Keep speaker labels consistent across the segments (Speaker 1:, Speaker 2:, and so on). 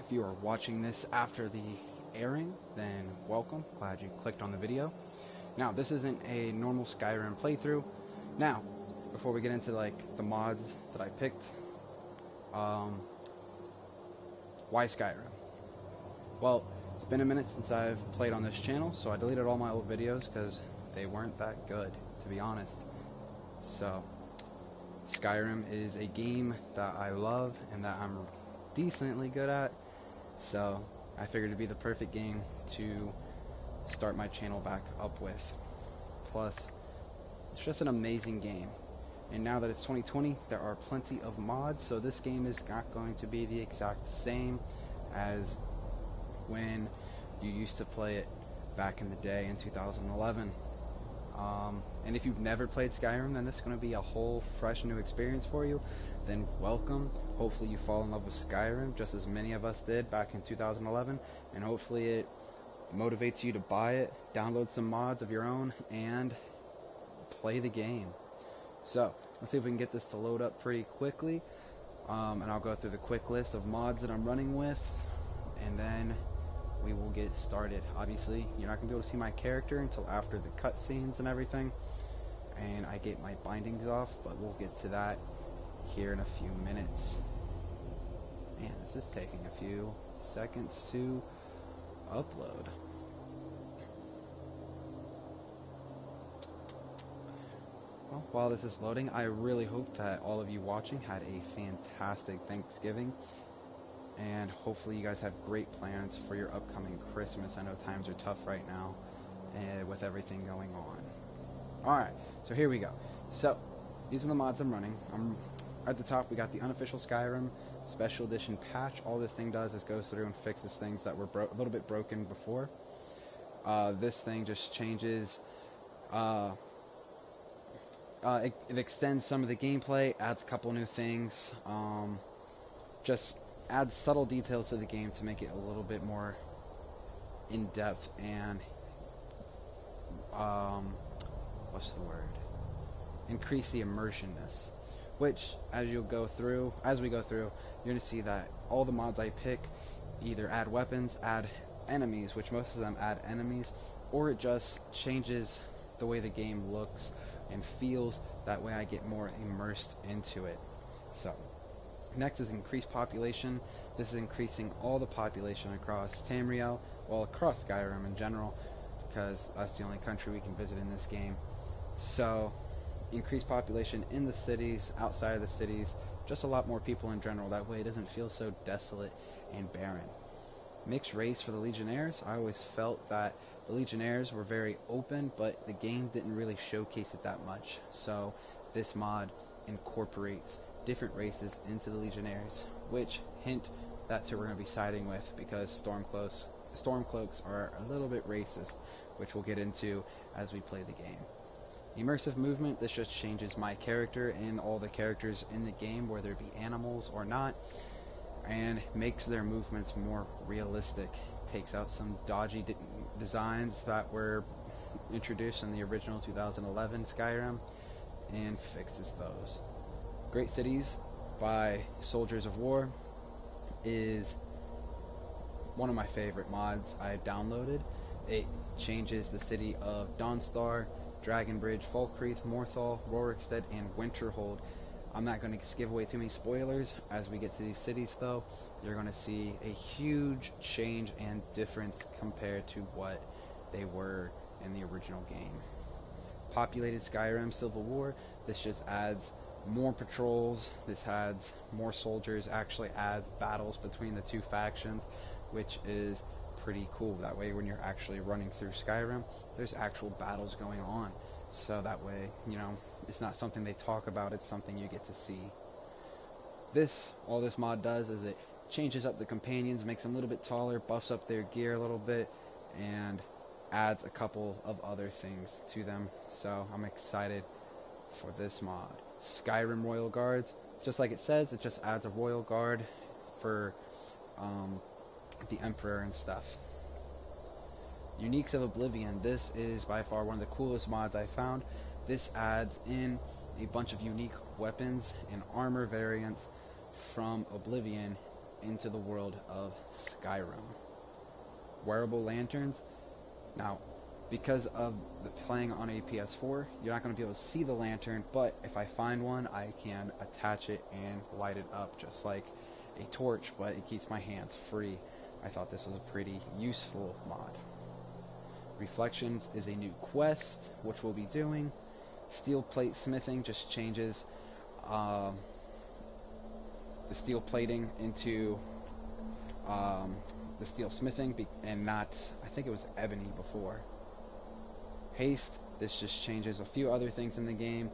Speaker 1: If you are watching this after the airing, then welcome. Glad you clicked on the video. Now, this isn't a normal Skyrim playthrough. Now, before we get into like the mods that I picked, why Skyrim? Well, it's been a minute since I've played on this channel, so I deleted all my old videos because they weren't that good, to be honest. So, Skyrim is a game that I love and that I'm decently good at, so I figured it'd be the perfect game to start my channel back up with. Plus, it's just an amazing game. And now that it's 2020, there are plenty of mods, so this game is not going to be the exact same as when you used to play it back in the day in 2011. And if you've never played Skyrim, then this is going to be a whole fresh new experience for you. Then welcome. Hopefully you fall in love with Skyrim just as many of us did back in 2011, and hopefully it motivates you to buy it, download some mods of your own, and play the game. So let's see if we can get this to load up pretty quickly, and I'll go through the quick list of mods that I'm running with, and then we will get started. Obviously, you're not going to be able to see my character until after the cutscenes and everything, and I get my bindings off, but we'll get to that here in a few minutes. Man, this is taking a few seconds to upload. Well, while this is loading, I really hope that all of you watching had a fantastic Thanksgiving, and hopefully you guys have great plans for your upcoming Christmas. I know times are tough right now with everything going on. Alright, so here we go. So, these are the mods I'm running. At the top, we got the unofficial Skyrim Special Edition patch. All this thing does is goes through and fixes things that were a little bit broken before. This thing just changes... it extends some of the gameplay, adds a couple new things, just adds subtle details to the game to make it a little bit more in-depth and, what's the word? Increase the immersionness. Which, as we go through, you're going to see that all the mods I pick either add weapons, add enemies, which most of them add enemies, or it just changes the way the game looks and feels. That way I get more immersed into it. So, next is increased population. This is increasing all the population across Tamriel, well, across Skyrim in general, because that's the only country we can visit in this game. So, increased population in the cities, outside of the cities, just a lot more people in general. That way it doesn't feel so desolate and barren. Mixed race for the Legionnaires. I always felt that the Legionnaires were very open, but the game didn't really showcase it that much. So this mod incorporates different races into the Legionnaires, which hint that's who we're going to be siding with, because Stormcloaks are a little bit racist, which we'll get into as we play the game. Immersive movement, this just changes my character and all the characters in the game, whether it be animals or not, and makes their movements more realistic. Takes out some dodgy designs that were introduced in the original 2011 Skyrim and fixes those. Great Cities by Soldiers of War is one of my favorite mods I downloaded. It changes the city of Dawnstar, Dragonbridge, Falkreath, Morthal, Rorikstead, and Winterhold. I'm not going to give away too many spoilers. As we get to these cities, though, you're going to see a huge change and difference compared to what they were in the original game. Populated Skyrim Civil War. This just adds more patrols. This adds more soldiers. Actually adds battles between the two factions, which is pretty cool. That way, when you're actually running through Skyrim, there's actual battles going on. So that way, you know, it's not something they talk about, it's something you get to see. All this mod does is it changes up the companions, makes them a little bit taller, buffs up their gear a little bit, and adds a couple of other things to them. So I'm excited for this mod. Skyrim Royal Guards, just like it says, it just adds a Royal Guard for the Emperor and stuff. Uniques of Oblivion. This is by far one of the coolest mods I found. This adds in a bunch of unique weapons and armor variants from Oblivion into the world of Skyrim. Wearable lanterns. Now, because of the playing on a PS4, you're not going to be able to see the lantern, but if I find one, I can attach it and light it up just like a torch, but it keeps my hands free. I thought this was a pretty useful mod. Reflections is a new quest, which we'll be doing. Steel plate smithing just changes the steel plating into the steel smithing, and not, I think it was ebony before. Haste, this just changes a few other things in the game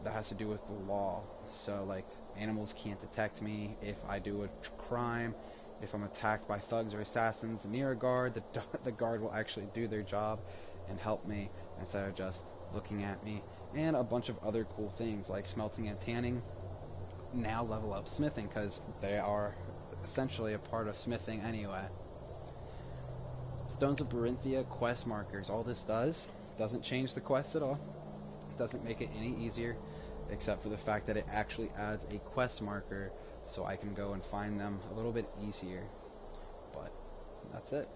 Speaker 1: that has to do with the law. So like animals can't detect me if I do a crime. If I'm attacked by thugs or assassins near a guard, the guard will actually do their job and help me instead of just looking at me. And a bunch of other cool things like smelting and tanning now level up smithing because they are essentially a part of smithing anyway. Stones of Berinthia quest markers. All this doesn't change the quest at all. It doesn't make it any easier, except for the fact that it actually adds a quest marker so I can go and find them a little bit easier. But that's it.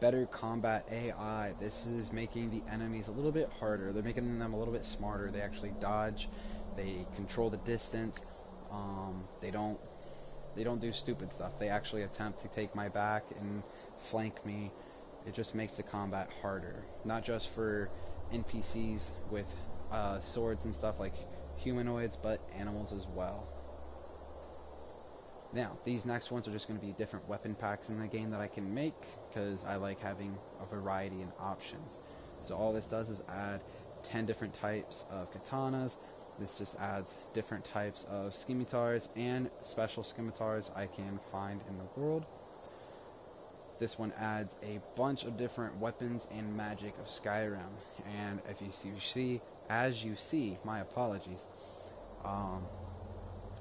Speaker 1: Better combat AI. This is making the enemies a little bit harder. They're making them a little bit smarter. They actually dodge. They control the distance. They don't do stupid stuff. They actually attempt to take my back and flank me. It just makes the combat harder. Not just for NPCs with swords and stuff like humanoids, but animals as well. Now, these next ones are just going to be different weapon packs in the game that I can make, because I like having a variety and options. So all this does is add 10 different types of katanas. This just adds different types of scimitars and special scimitars I can find in the world. This one adds a bunch of different weapons and magic of Skyrim. And if you see, my apologies,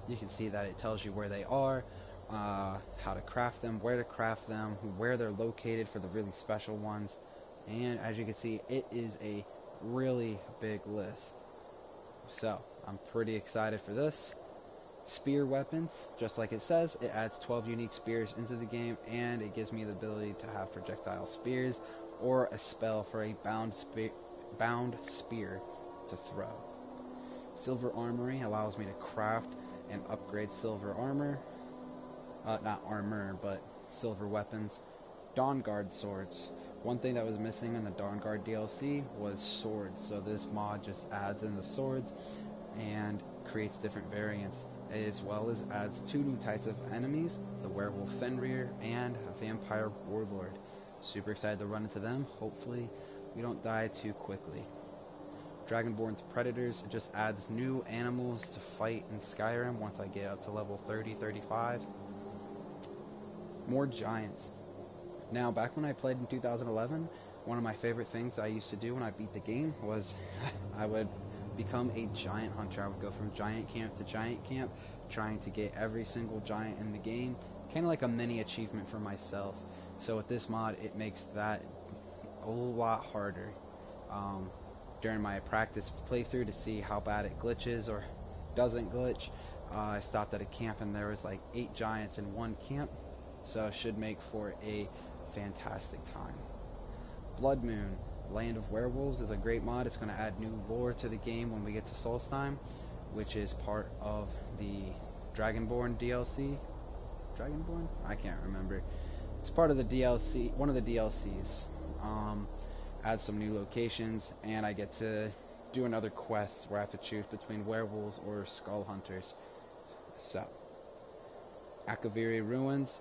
Speaker 1: you can see that it tells you where they are, how to craft them, where to craft them, where they're located for the really special ones. And as you can see, it is a really big list. So, I'm pretty excited for this. Spear weapons, just like it says, it adds 12 unique spears into the game, and it gives me the ability to have projectile spears, or a spell for a bound spear to throw. Silver armory allows me to craft and upgrade silver armor. Not armor, but silver weapons. Dawnguard swords. One thing that was missing in the Dawnguard DLC was swords, so this mod just adds in the swords and creates different variants, as well as adds 2 new types of enemies, the Werewolf Fenrir and a Vampire Warlord. Super excited to run into them. Hopefully we don't die too quickly. Dragonborn Predators, it just adds new animals to fight in Skyrim once I get up to level 30, 35. More giants. Now, back when I played in 2011, one of my favorite things I used to do when I beat the game was I would become a giant hunter. I would go from giant camp to giant camp, trying to get every single giant in the game, kind of like a mini achievement for myself. So with this mod, it makes that a lot harder. During my practice playthrough to see how bad it glitches or doesn't glitch, I stopped at a camp and there was like 8 giants in one camp, so it should make for a fantastic time. Blood Moon, Land of Werewolves, is a great mod. It's going to add new lore to the game when we get to Solstheim, which is part of the Dragonborn DLC. Dragonborn? I can't remember. It's part of the DLC, one of the DLCs. Add some new locations, and I get to do another quest where I have to choose between werewolves or skull hunters. So, Akaviri Ruins,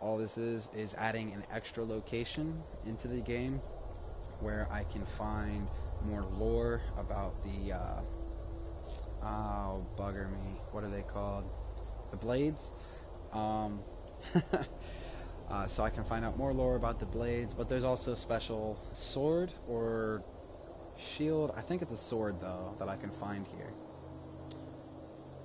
Speaker 1: all this is adding an extra location into the game where I can find more lore about the, oh, bugger me, what are they called? The blades? So I can find out more lore about the blades, but there's also a special sword or shield. I think it's a sword, though, that I can find here.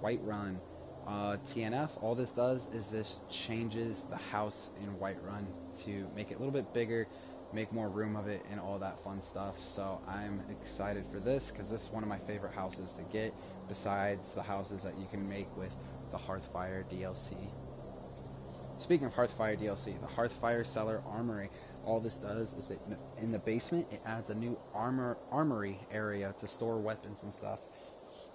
Speaker 1: Whiterun. TNF, all this does is this changes the house in Whiterun to make it a little bit bigger, make more room of it, and all that fun stuff. So I'm excited for this, because this is one of my favorite houses to get, besides the houses that you can make with the Hearthfire DLC. Speaking of Hearthfire DLC, the Hearthfire Cellar Armory. All this does is in the basement, it adds a new armory area to store weapons and stuff.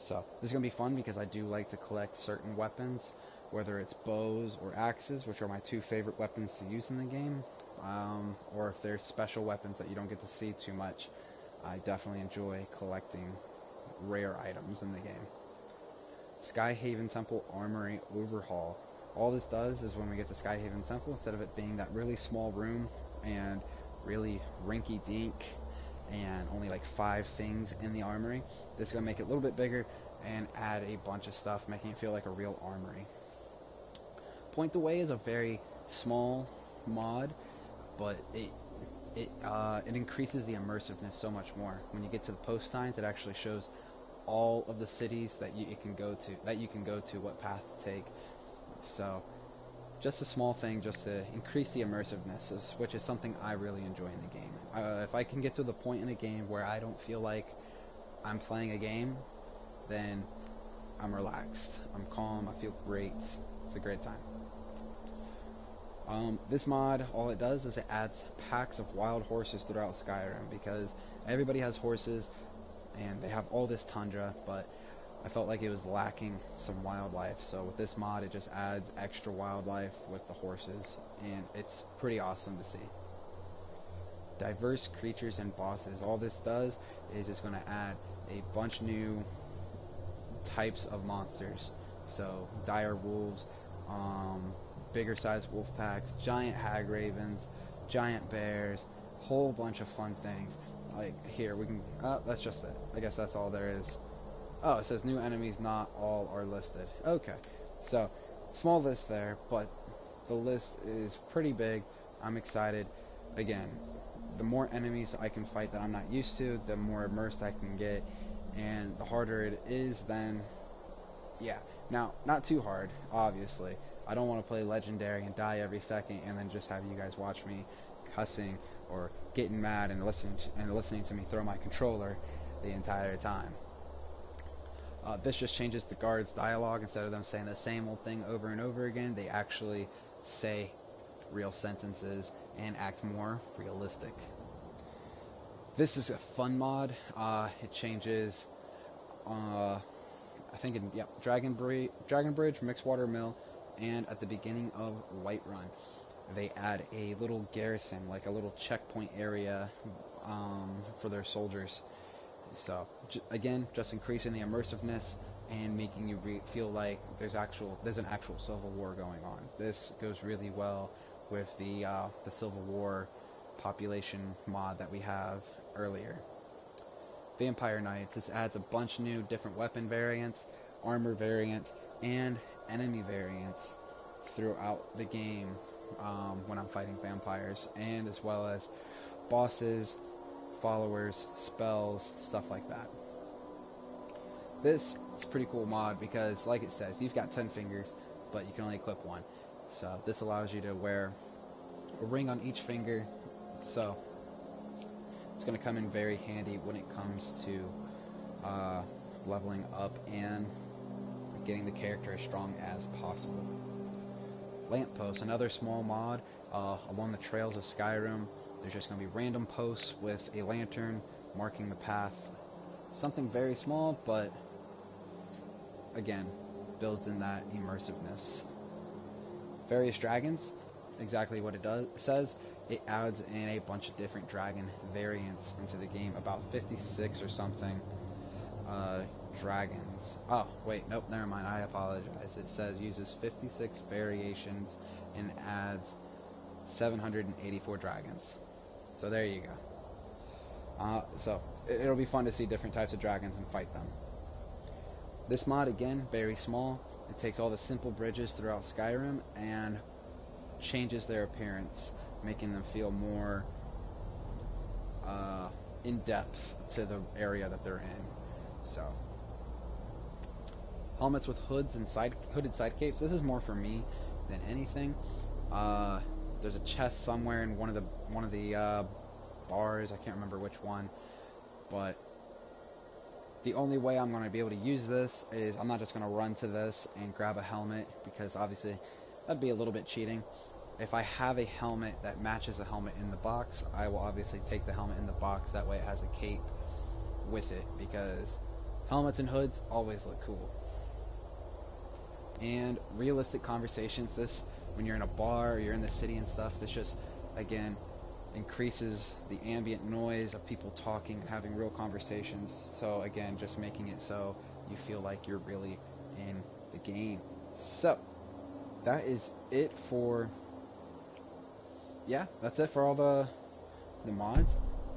Speaker 1: So this is gonna be fun because I do like to collect certain weapons, whether it's bows or axes, which are my two favorite weapons to use in the game, or if there's special weapons that you don't get to see too much. I definitely enjoy collecting rare items in the game. Skyhaven Temple Armory Overhaul. All this does is when we get to Skyhaven Temple, instead of it being that really small room and really rinky-dink and only like 5 things in the armory, this is going to make it a little bit bigger and add a bunch of stuff, making it feel like a real armory. Point the Way is a very small mod, but it increases the immersiveness so much more. When you get to the post signs, it actually shows all of the cities that you can go to, what path to take. So just a small thing just to increase the immersiveness, which is something I really enjoy in the game. If I can get to the point in a game where I don't feel like I'm playing a game, then I'm relaxed, I'm calm, I feel great. It's a great time. This mod, all it does is it adds packs of wild horses throughout Skyrim, because everybody has horses and they have all this tundra, but I felt like it was lacking some wildlife. So with this mod, it just adds extra wildlife with the horses, and it's pretty awesome to see. Diverse creatures and bosses. All this does is it's going to add a bunch new types of monsters. So dire wolves, bigger sized wolf packs, giant hag ravens, giant bears, whole bunch of fun things. Like here we can, that's just it. I guess that's all there is. Oh, it says new enemies, not all are listed. Okay, so small list there, but the list is pretty big. I'm excited. Again, the more enemies I can fight that I'm not used to, the more immersed I can get, and the harder it is, then yeah. Now, not too hard, obviously. I don't want to play Legendary and die every second and then just have you guys watch me cussing or getting mad and listening to me throw my controller the entire time. This just changes the guards' dialogue. Instead of them saying the same old thing over and over again, they actually say real sentences and act more realistic. This is a fun mod. It changes, I think, Dragon Bridge, Mixwater Mill, and at the beginning of Whiterun, they add a little garrison, like a little checkpoint area for their soldiers. So again, just increasing the immersiveness and making you feel like there's an actual Civil War going on. This goes really well with the Civil War population mod that we have earlier. Vampire Knights. This adds a bunch of new different weapon variants, armor variants, and enemy variants throughout the game when I'm fighting vampires, and as well as bosses, followers, spells, stuff like that. This is a pretty cool mod because, like it says, you've got 10 fingers, but you can only equip one. So this allows you to wear a ring on each finger, so it's going to come in very handy when it comes to leveling up and getting the character as strong as possible. Lampposts, another small mod along the trails of Skyrim. There's just going to be random posts with a lantern marking the path. Something very small, but again, builds in that immersiveness. Various dragons, exactly what it says. It adds in a bunch of different dragon variants into the game, about 56 or something dragons. Oh, wait, nope, never mind, I apologize. It says uses 56 variations and adds 784 dragons. So there you go. So it'll be fun to see different types of dragons and fight them. This mod, again, very small. It takes all the simple bridges throughout Skyrim and changes their appearance, making them feel more in depth to the area that they're in. So helmets with hoods and hooded side capes. This is more for me than anything. There's a chest somewhere in one of the bars. I can't remember which one, but the only way I'm going to be able to use this is I'm not just going to run to this and grab a helmet, because obviously That'd be a little bit cheating. If I have a helmet that matches a helmet in the box, I will obviously take the helmet in the box. That way it has a cape with it, because helmets and hoods always look cool. And realistic conversations, this, when you're in a bar or you're in the city and stuff, this just, again, increases the ambient noise of people talking and having real conversations. So again, just making it so you feel like you're really in the game. So that is it for, yeah, that's it for all the mods.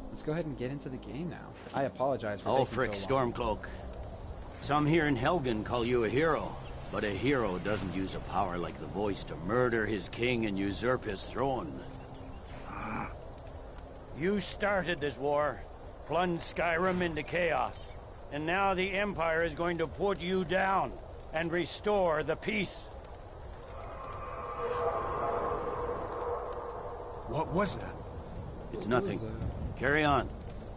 Speaker 1: Let's go ahead and get into the game now. I apologize for taking
Speaker 2: Ulfric
Speaker 1: so long.
Speaker 2: Stormcloak. Some here in Helgen call you a hero, but a hero doesn't use a power like the voice to murder his king and usurp his throne. You started this war, plunged Skyrim into chaos, and now the Empire is going to put you down and restore the peace.
Speaker 3: What was that?
Speaker 2: It's nothing. Carry on.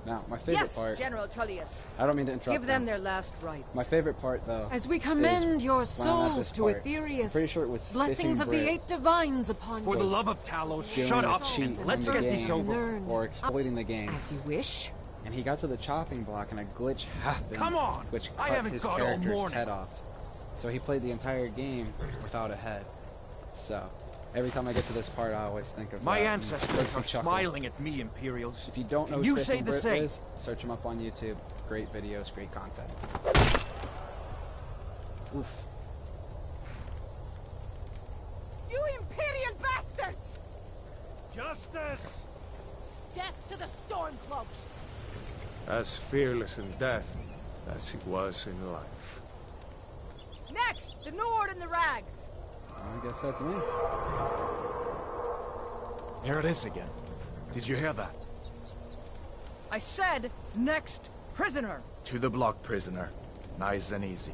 Speaker 1: Now, my favorite part...
Speaker 4: General Tullius.
Speaker 1: I don't mean to interrupt.
Speaker 4: Give them their last rites.
Speaker 1: My favorite part, though,
Speaker 5: as we commend your
Speaker 1: when I'm at
Speaker 5: souls
Speaker 1: this
Speaker 5: to
Speaker 1: part.
Speaker 5: Aetherius,
Speaker 1: Pretty sure it was
Speaker 5: blessings of the
Speaker 1: Brit
Speaker 5: 8 divines upon
Speaker 3: For
Speaker 5: you.
Speaker 3: the love of Talos,
Speaker 1: doing
Speaker 3: shut
Speaker 1: a
Speaker 3: up
Speaker 1: cheat
Speaker 3: and
Speaker 1: in
Speaker 3: let's
Speaker 1: the
Speaker 3: get
Speaker 1: game,
Speaker 3: this over.
Speaker 5: Learn.
Speaker 1: or exploiting the game.
Speaker 5: As you wish.
Speaker 1: And he got to the chopping block, and a glitch happened,
Speaker 3: Come on!
Speaker 1: which
Speaker 3: I
Speaker 1: cut
Speaker 3: haven't
Speaker 1: his
Speaker 3: got all
Speaker 1: character's
Speaker 3: morning.
Speaker 1: head off. So he played the entire game without a head. So every time I get to this part, I always think of
Speaker 3: My
Speaker 1: that, and it
Speaker 3: ancestors
Speaker 1: makes me
Speaker 3: are
Speaker 1: chuckle.
Speaker 3: smiling at me, Imperials.
Speaker 1: If you don't know
Speaker 3: And
Speaker 1: who
Speaker 3: you
Speaker 1: Spiffing
Speaker 3: say the
Speaker 1: Brit
Speaker 3: same.
Speaker 1: is, search him up on YouTube. Great videos, great content. Oof.
Speaker 4: You Imperial bastards!
Speaker 3: Justice!
Speaker 4: Death to the Stormcloaks!
Speaker 6: As fearless in death as he was in life.
Speaker 4: Next, the Nord and the Rags.
Speaker 1: I guess that's me.
Speaker 3: Here it is again. Did you hear that?
Speaker 4: I said, next prisoner.
Speaker 3: To the block, prisoner. Nice and easy.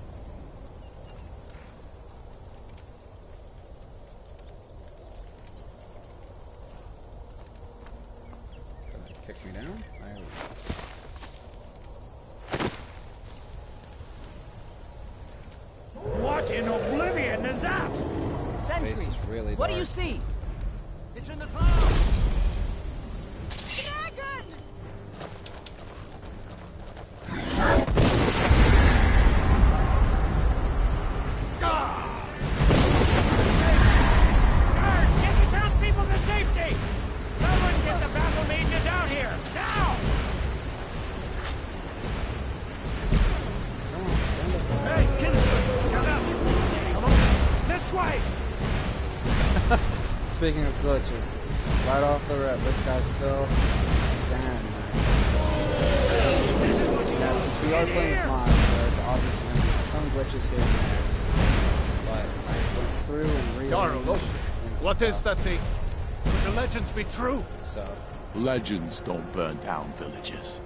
Speaker 1: Kick me down.
Speaker 2: What in oblivion is that?
Speaker 4: Sentries.
Speaker 1: is really
Speaker 4: What do you
Speaker 1: dark.
Speaker 4: see?
Speaker 2: It's in the clouds!
Speaker 4: Dragon!
Speaker 2: Guards, get the townspeople to safety! Someone get the battle mages out here, now! Hey, Kinsler, get out! Come on, this way!
Speaker 1: Speaking of glitches, right off the rip, this guy's still standing there. Yeah, since we are playing with mods, there's obviously going to be some glitches here and there. But I went through and
Speaker 6: Jarl,
Speaker 1: rearranged
Speaker 6: what is that thing?
Speaker 3: Could the legends be true?
Speaker 1: So,
Speaker 7: Legends don't burn down villages.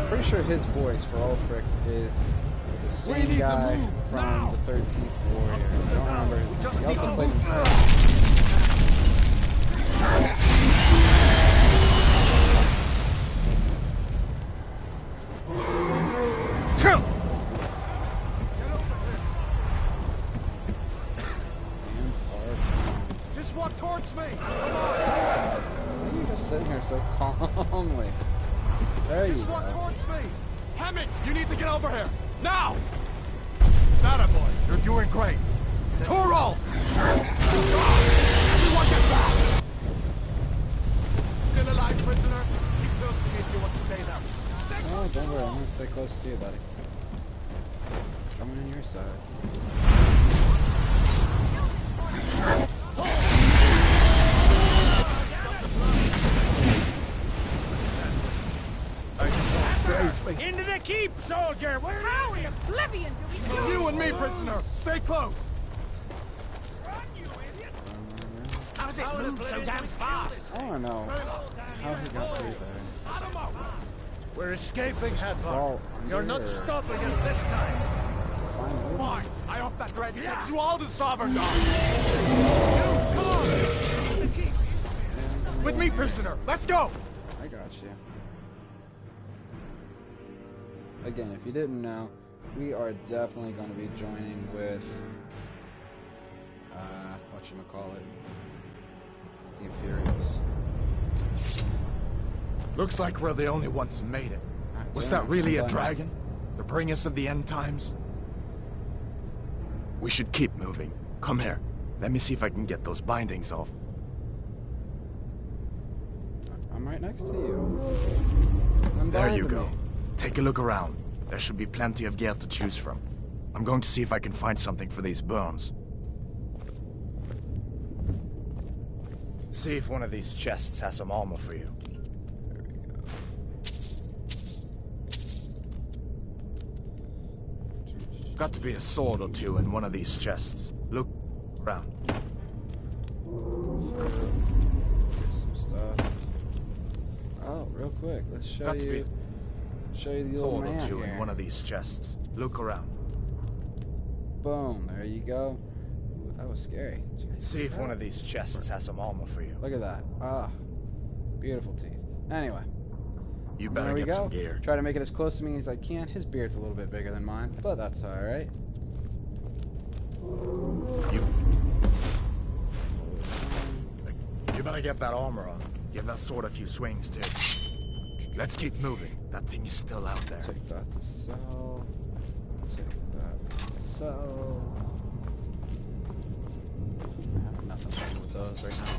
Speaker 1: pretty sure his voice for Ulfric is the same guy from the 13th Warrior. I don't remember his name. He also played in Skyrim. Hands are calm.
Speaker 3: Just walk towards me!
Speaker 1: Why are you just sitting here so calmly? There you
Speaker 3: Just walk
Speaker 1: go.
Speaker 3: towards me! Hammond, you need to get over here! Now! That boy, you're doing great. Torol! Everyone get back! Still alive, prisoner? Keep close to me if you want to stay there. Stay
Speaker 1: Oh,
Speaker 3: close to
Speaker 1: don't
Speaker 3: the
Speaker 1: worry, I'm
Speaker 3: wall.
Speaker 1: gonna stay close to you, buddy. Coming on your side.
Speaker 2: Into the keep, soldier! Where
Speaker 4: How in oblivion do we
Speaker 3: It's you and me, prisoner. Stay close.
Speaker 2: How's it move so damn fast?
Speaker 1: I don't know how he got through there.
Speaker 3: We're escaping, Headlord.
Speaker 1: Crawl
Speaker 3: You're
Speaker 1: under
Speaker 3: not
Speaker 1: or
Speaker 3: stopping us this time.
Speaker 1: climb over?
Speaker 3: Fine. I hope that dragon takes you all to Sovereign. Come on. With me, prisoner. Let's go.
Speaker 1: I got you. Again, if you didn't know, we are definitely going to be joining with whatchamacallit, the Imperials.
Speaker 3: Looks like we're the only ones who made it. Was that really a dragon? To bring us of the end times? We should keep moving. Come here. Let me see if I can get those bindings off.
Speaker 1: I'm right next to you.
Speaker 3: There you go. Take a look around. There should be plenty of gear to choose from. I'm going to see if I can find something for these burns. See if one of these chests has some armor for you. Got to be a sword or two in one of these chests. Look around.
Speaker 1: Some stuff. Oh, real quick, let's show you the old
Speaker 3: Sword
Speaker 1: man
Speaker 3: or two
Speaker 1: here.
Speaker 3: in one of these chests. Look around.
Speaker 1: Boom, there you go. Ooh, that was scary. Did you guys
Speaker 3: See if one of these chests has some armor for you.
Speaker 1: Look at that. Ah, beautiful teeth. Anyway,
Speaker 3: You
Speaker 1: there
Speaker 3: better
Speaker 1: we
Speaker 3: get
Speaker 1: go.
Speaker 3: some gear.
Speaker 1: Try to make it as close to me as I can. His beard's a little bit bigger than mine, but that's all right.
Speaker 3: You better get that armor on. Give that sword a few swings, too. Let's keep moving. That thing is still out there.
Speaker 1: Take that to sell. Take that to sell. I have nothing to do with those right now.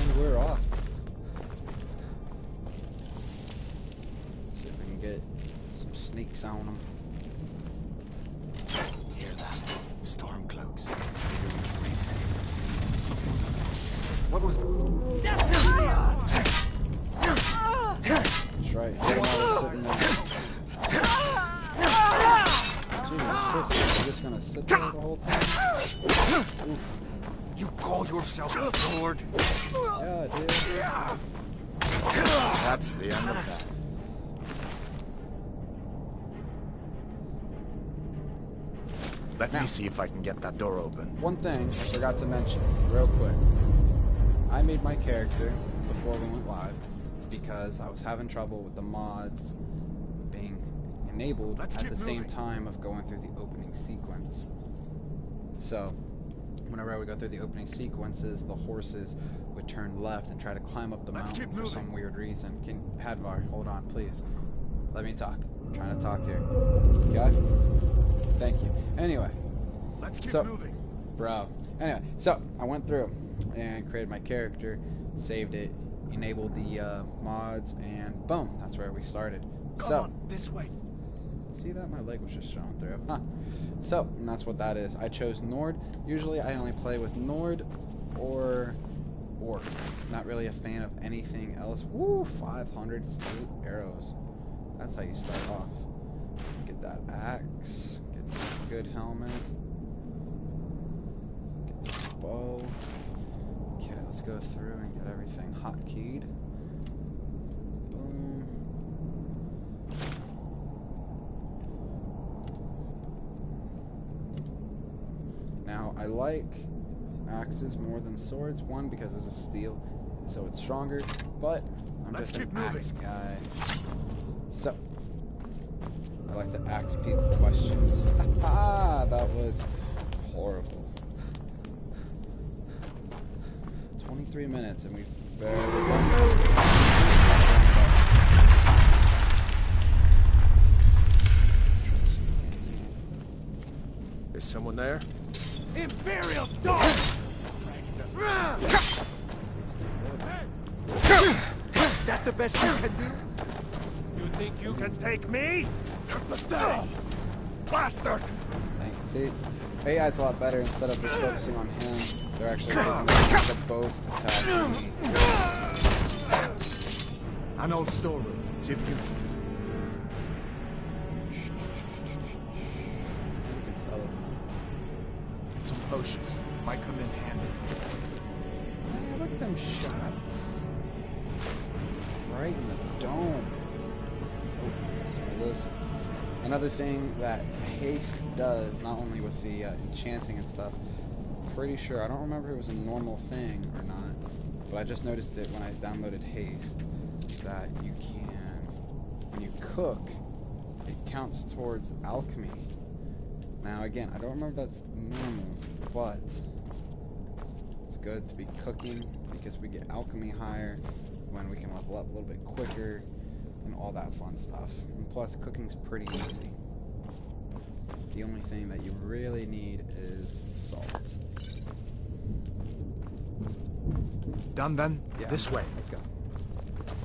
Speaker 1: And we're off. See if we can get some sneaks on them.
Speaker 3: Hear that? Storm cloaks. What was...
Speaker 1: That's right. They're all sitting there. Jesus Christ, you're just gonna sit there the whole time? Oof.
Speaker 3: You call yourself a lord?
Speaker 1: Yeah, dude.
Speaker 3: That's the end of that. Let me see if I can get that door open.
Speaker 1: One thing I forgot to mention, real quick. I made my character before we went live because I was having trouble with the mods being enabled at the same time of going through the opening sequence. So, whenever I would go through the opening sequences, the horses would turn left and try to climb up the mountain for some weird reason. Hadvar, hold on, please. Let me talk. I'm trying to talk here. Okay? Thank you. Anyway.
Speaker 3: Let's keep moving.
Speaker 1: Bro. Anyway, so I went through and created my character, saved it, enabled the mods, and boom, that's where we started.
Speaker 3: Come on, this way.
Speaker 1: See that? My leg was just showing through. Huh. So, and that's what that is. I chose Nord. Usually I only play with Nord or Orc. Not really a fan of anything else. Woo! 500 state arrows. That's how you start off. Get that axe. Get this good helmet. Get this bow. Okay, let's go through and get everything hotkeyed. Boom. Now, I like axes more than swords. One, because this is steel, so it's stronger, but I'm just an axe guy. So, I like to ask people questions. Ah, that was horrible. 23 minutes and we've barely done.
Speaker 6: Is someone there?
Speaker 3: Imperial dogs! That the best you can do?
Speaker 2: You think you can take me?
Speaker 3: Bastard!
Speaker 1: See, AI's a lot better. Instead of just focusing on him, they're actually taking them to both attack me.
Speaker 3: An old storeroom. See if you
Speaker 1: can sell it.
Speaker 3: get some potions. Might come in handy.
Speaker 1: Oh, look at them shots. Right in the dome. Oh, some of this. Another thing that haste does, not only with the enchanting and stuff, pretty sure, I don't remember if it was a normal thing or not, but I just noticed it when I downloaded haste, that you can, when you cook, it counts towards alchemy. Now again, I don't remember if that's normal, but it's good to be cooking because we get alchemy higher when we can level up a little bit quicker and all that fun stuff. And plus, cooking's pretty easy. The only thing that you really need is salt.
Speaker 3: Done then?
Speaker 1: Yeah,
Speaker 3: This way.
Speaker 1: Let's go.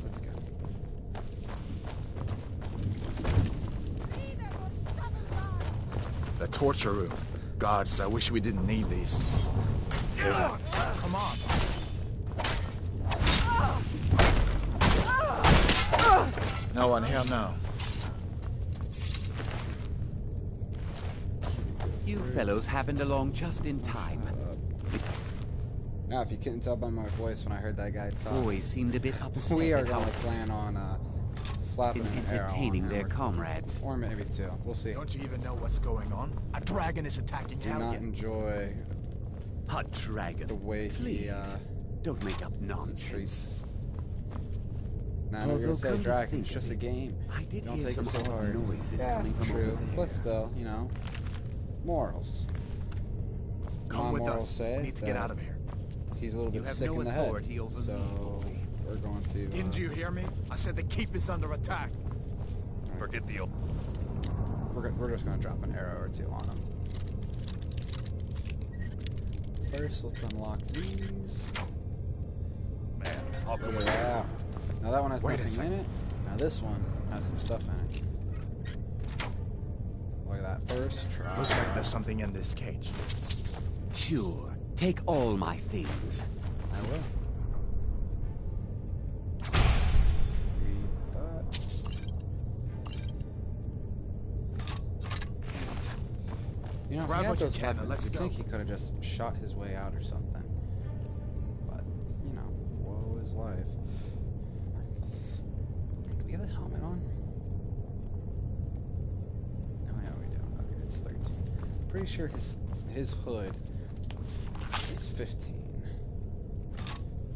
Speaker 1: Let's go.
Speaker 3: The torture room. Gods, I wish we didn't need these. Come on. No one here now.
Speaker 8: You fellows happened along just in time.
Speaker 1: Now, if you couldn't tell by my voice when I heard that guy talk,
Speaker 8: Boys seemed a bit upset
Speaker 1: we are
Speaker 8: at how
Speaker 1: going to plan on slapping an arrow on
Speaker 8: entertaining their
Speaker 1: him,
Speaker 8: comrades.
Speaker 1: or maybe two. We'll see.
Speaker 3: Don't you even know what's going on? A dragon is attacking
Speaker 1: Do not
Speaker 3: Helgen.
Speaker 1: enjoy
Speaker 8: A dragon.
Speaker 1: the way he
Speaker 8: Please, don't make up nonsense.
Speaker 1: treats. Now, we're
Speaker 8: Although,
Speaker 1: gonna say
Speaker 8: come to
Speaker 1: dragon.
Speaker 8: think
Speaker 1: It's
Speaker 8: of
Speaker 1: just a
Speaker 8: it,
Speaker 1: game.
Speaker 8: I did
Speaker 1: Don't
Speaker 8: hear
Speaker 1: take
Speaker 8: some
Speaker 1: it so
Speaker 8: odd
Speaker 1: hard.
Speaker 8: noises
Speaker 1: Yeah,
Speaker 8: coming from
Speaker 1: true.
Speaker 8: over there.
Speaker 1: But still, you know, morals.
Speaker 3: Come
Speaker 1: My
Speaker 3: with
Speaker 1: morals
Speaker 3: us.
Speaker 1: say
Speaker 3: We need to get out of here.
Speaker 1: He's a little
Speaker 8: You
Speaker 1: bit
Speaker 8: have
Speaker 1: sick
Speaker 8: no
Speaker 1: in the head,
Speaker 8: authority over me,
Speaker 1: so
Speaker 8: boy.
Speaker 1: we're going to.
Speaker 3: Didn't you hear me? I said the keep is under attack.
Speaker 6: Forget the old.
Speaker 1: We're just gonna drop an arrow or two on him. First, let's unlock these.
Speaker 6: Man, I'll go
Speaker 1: Look at
Speaker 6: with
Speaker 1: that. Now that one has
Speaker 3: Wait a
Speaker 1: nothing in
Speaker 3: second.
Speaker 1: it. Now this one has some stuff in it. Look at that. First try.
Speaker 3: Looks like there's something in this cage.
Speaker 8: Sure, take all my things.
Speaker 1: I will. Read that. You know,
Speaker 3: Grab
Speaker 1: he had
Speaker 3: what you
Speaker 1: those
Speaker 3: can and
Speaker 1: weapons.
Speaker 3: let's
Speaker 1: You'd
Speaker 3: go.
Speaker 1: think he could have just shot his way out or something. But, you know, woe is life. Do we have a helmet on? Oh yeah, we do. Okay, it's 13. Pretty sure his hood is 15.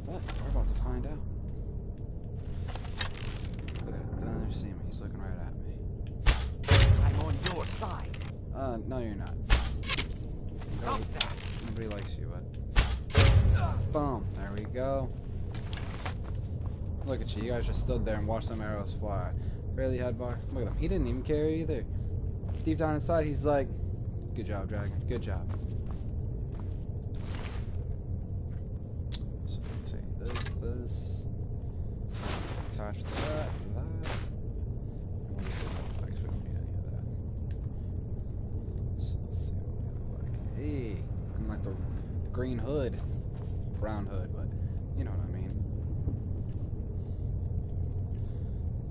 Speaker 1: But we're about to find out. Look at it. Doesn't see me. He's looking right at me.
Speaker 8: I'm on your side.
Speaker 1: No, you're not.
Speaker 8: Stop that.
Speaker 1: Nobody likes you, but. Boom. There we go. Look at you. You guys just stood there and watched some arrows fly. Barely had bar. Look at him. He didn't even care either. Deep down inside, he's like, good job, dragon. Good job. So let's see. This. Attach that. And we'll just leave that back 'cause we don't need any of that. So let's see what we look like. Hey, I'm like the green hood. Brown hood, but you know what I mean.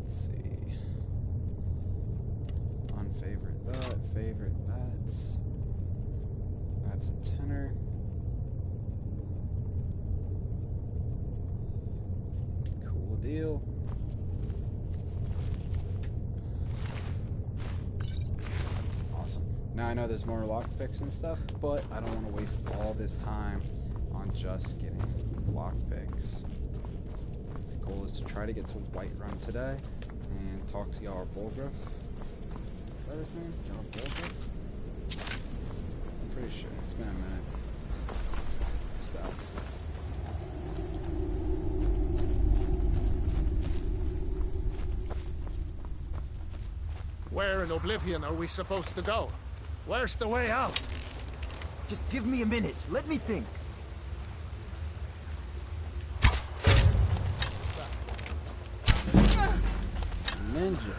Speaker 1: Let's see. Unfavorite that, favorite that. That's a tenner. Cool deal. Awesome. Now I know there's more lockpicks and stuff, but I don't want to waste all this time on just getting lockpicks. The goal is to try to get to Whiterun today and talk to Jarl Bolgraf. Is that his name? Jarl Bolgraf? I'm pretty sure. It's been a minute. So.
Speaker 6: Where in Oblivion are we supposed to go? Where's the way out?
Speaker 9: Just give me a minute. Let me think.
Speaker 1: Ninja.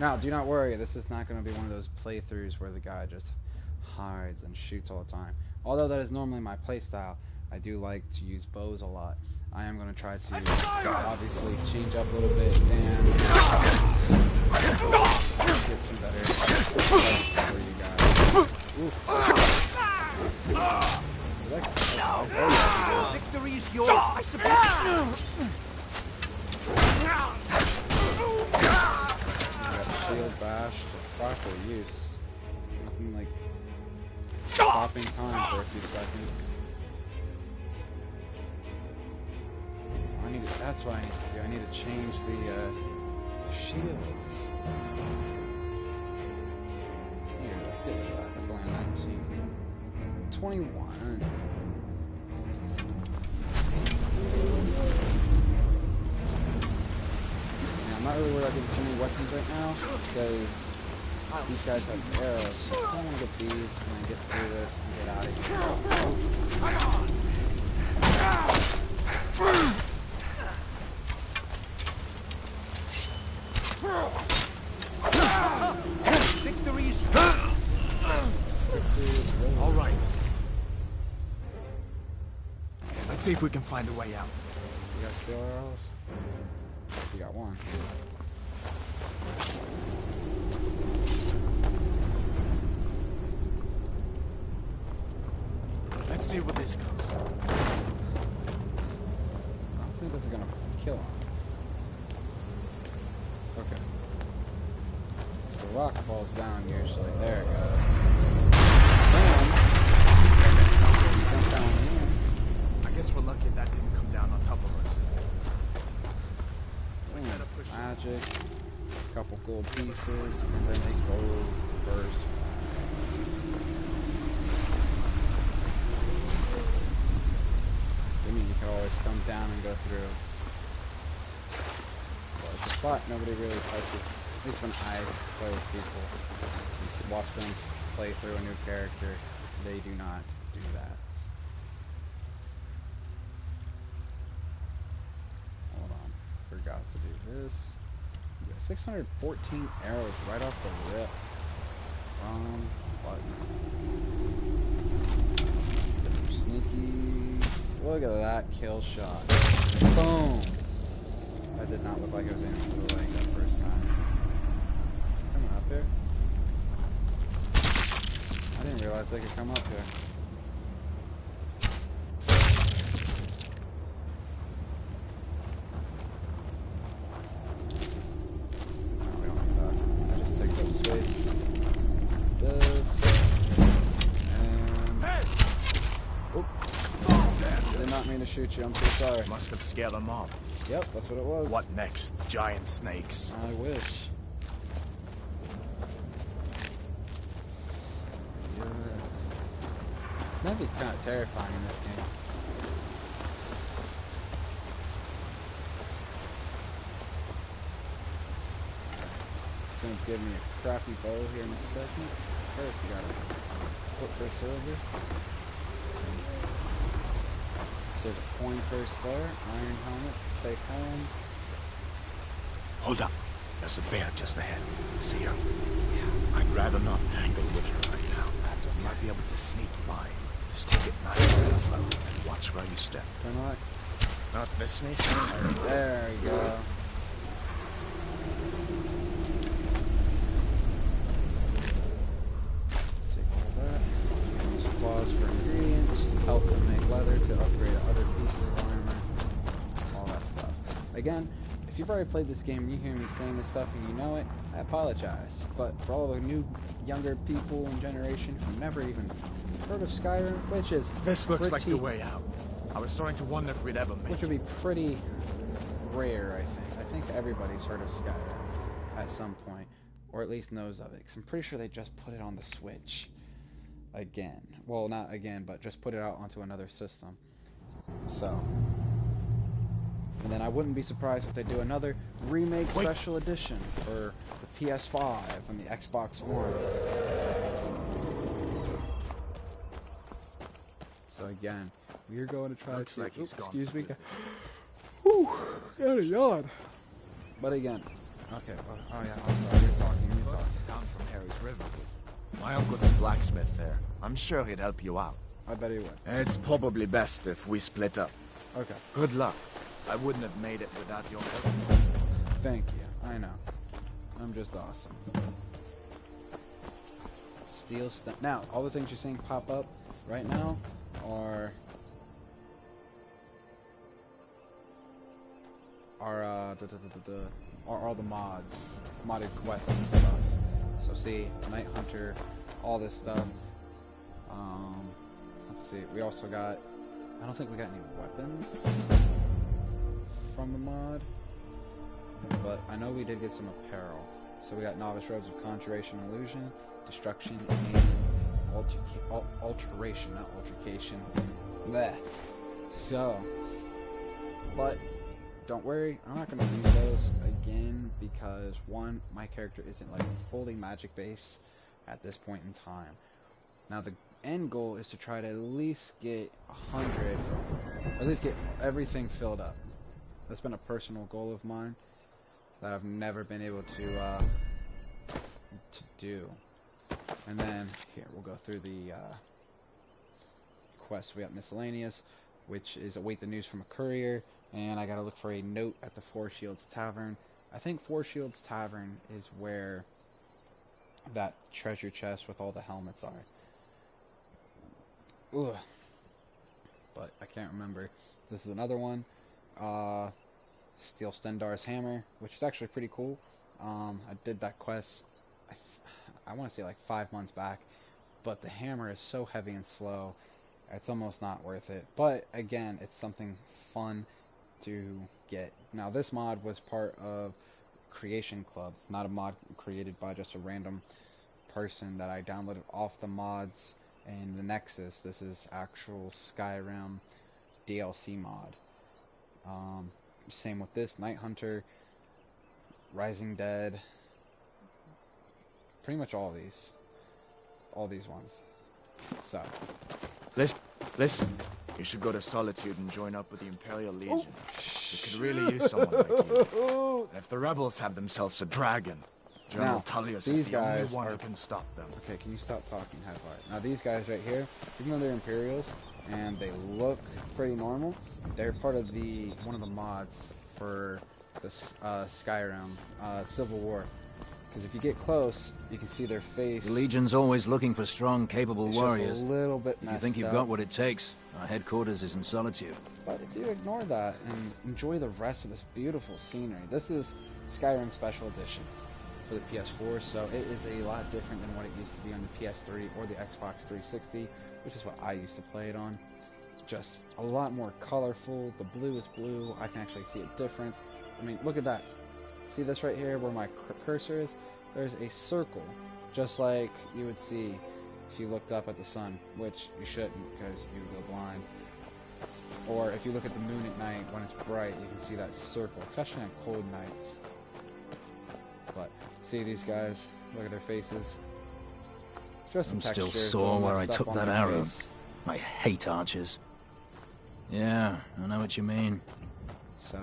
Speaker 1: Now, do not worry. This is not going to be one of those playthroughs where the guy just hides and shoots all the time. Although that is normally my playstyle, I do like to use bows a lot. I am going to try to obviously change up a little bit and get some better fights for you guys. Oof.
Speaker 9: Victory is yours, I suppose.
Speaker 1: Shield bash to proper use. Nothing like stopping time for a few seconds. That's what I need to do. I need to change the shields. Here. 21. Yeah, I'm not really worried about getting too many weapons right now because these guys have arrows. So I want to get these and then get through this and get out of here.
Speaker 9: Victory's
Speaker 3: All right. Let's see if we can find a way out.
Speaker 1: You got steel arrows? You got one.
Speaker 3: Let's see what this goes.
Speaker 1: I don't think this is gonna kill him. Okay. The rock falls down usually. There it goes. Bam! Jump down here.
Speaker 3: I guess we're lucky that didn't come down on top of us.
Speaker 1: Magic, a couple gold pieces, and then they go first. I mean, you can always come down and go through. Well, it's a spot nobody really touches. At least when I play with people, and watch them play through a new character, they do not do that. Hold on, forgot to do this. You got 614 arrows right off the rip. Button. Get some sneaky. Look at that kill shot. Boom! That did not look like it was aiming for the leg that first time. Coming up here? I didn't realize they could come up here. No, we don't need that. That just takes up space. This. And... Oop. Did not mean to shoot you, I'm so sorry.
Speaker 3: Must have scared them off.
Speaker 1: Yep, that's what it was.
Speaker 3: What next? Giant snakes.
Speaker 1: I wish. Yeah. That'd be kind of terrifying in this game. It's gonna give me a crappy bow here in a second. First, we gotta flip this over. There's a coin first there. Iron helmet to take home.
Speaker 3: Hold up. There's a bear just ahead. See her? Yeah. I'd rather not tangle with her right now. That's okay. You might be able to sneak by. Just take it nice and slow and watch where you step.
Speaker 1: Turn right.
Speaker 3: Not this snake.
Speaker 1: There you go. Take all that. Use claws for ingredients. Help to make leather to upgrade other pieces of armor. All that stuff. Again, if you've already played this game and you hear me saying this stuff and you know it, I apologize. But for all the new, younger people and generation who never even heard of Skyrim, which is
Speaker 3: This looks like the way out. I was starting to wonder if we'd ever make
Speaker 1: which would be pretty rare, I think. I think everybody's heard of Skyrim at some point, or at least knows of it. Because I'm pretty sure they just put it on the Switch again. Well, not again, but just put it out onto another system. So, and then I wouldn't be surprised if they do another remake special edition for the PS5 and the Xbox One. So again, we're going to try to...
Speaker 3: like he's gone.
Speaker 1: Excuse me. Whew, got a yawn. But again, okay. Oh yeah, I'm sorry. You're talking.
Speaker 3: Down from Harry's River. My uncle's a blacksmith there. I'm sure he'd help you out.
Speaker 1: I bet he would.
Speaker 3: It's probably best if we split up.
Speaker 1: Okay.
Speaker 3: Good luck. I wouldn't have made it without your help.
Speaker 1: Thank you. I know. I'm just awesome. Steel stem. Now, all the things you're seeing pop up right now are all the mods, modded quests and stuff. So see, Night Hunter, all this stuff. Let's see. We also got. I don't think we got any weapons from the mod, but I know we did get some apparel. So we got Novice Robes of Conjuration, Illusion, Destruction, and alteration, not altercation. Bleh. So, but don't worry, I'm not going to use those again because one, my character isn't like fully magic based at this point in time. Now the end goal is to try to at least get 100, or at least get everything filled up. That's been a personal goal of mine that I've never been able to do. And then here we'll go through the quests. We got miscellaneous, which is await the news from a courier, and I gotta look for a note at the Four Shields Tavern. I think Four Shields Tavern is where that treasure chest with all the helmets are. Ugh. But I can't remember. This is another one. Steal Stendarr's hammer, which is actually pretty cool. I did that quest, I want to say like 5 months back, but the hammer is so heavy and slow, it's almost not worth it. But again, it's something fun to get. Now this mod was part of Creation Club, not a mod created by just a random person that I downloaded off the mods in the Nexus. This is actual Skyrim DLC mod. Same with this, Night Hunter, Rising Dead, pretty much all these ones. So,
Speaker 3: Listen. You should go to Solitude and join up with the Imperial Legion. They could really use someone like you. And if the rebels have themselves a dragon, General Tullius is the only one who can stop them.
Speaker 1: Okay, can you stop talking, Headlight? Now these guys right here, even though they're Imperials and they look pretty normal, they're part of one of the mods for the Skyrim Civil War. Because if you get close, you can see their face.
Speaker 10: The Legion's always looking for strong, capable warriors.
Speaker 1: Just a little bit
Speaker 10: if you think you've got what it takes, our headquarters is in Solitude.
Speaker 1: But if you ignore that and enjoy the rest of this beautiful scenery, this is Skyrim Special Edition for the PS4, so it is a lot different than what it used to be on the PS3 or the Xbox 360, which is what I used to play it on. Just a lot more colorful. The blue is blue. I can actually see a difference. I mean, look at that. See this right here where my cursor is? There's a circle, just like you would see if you looked up at the sun, which you shouldn't because you would go blind. Or if you look at the moon at night when it's bright, you can see that circle, especially on cold nights. But see these guys, look at their faces. Just
Speaker 10: I'm still sore where I took that arrow. I hate archers. Yeah, I know what you mean.
Speaker 1: So,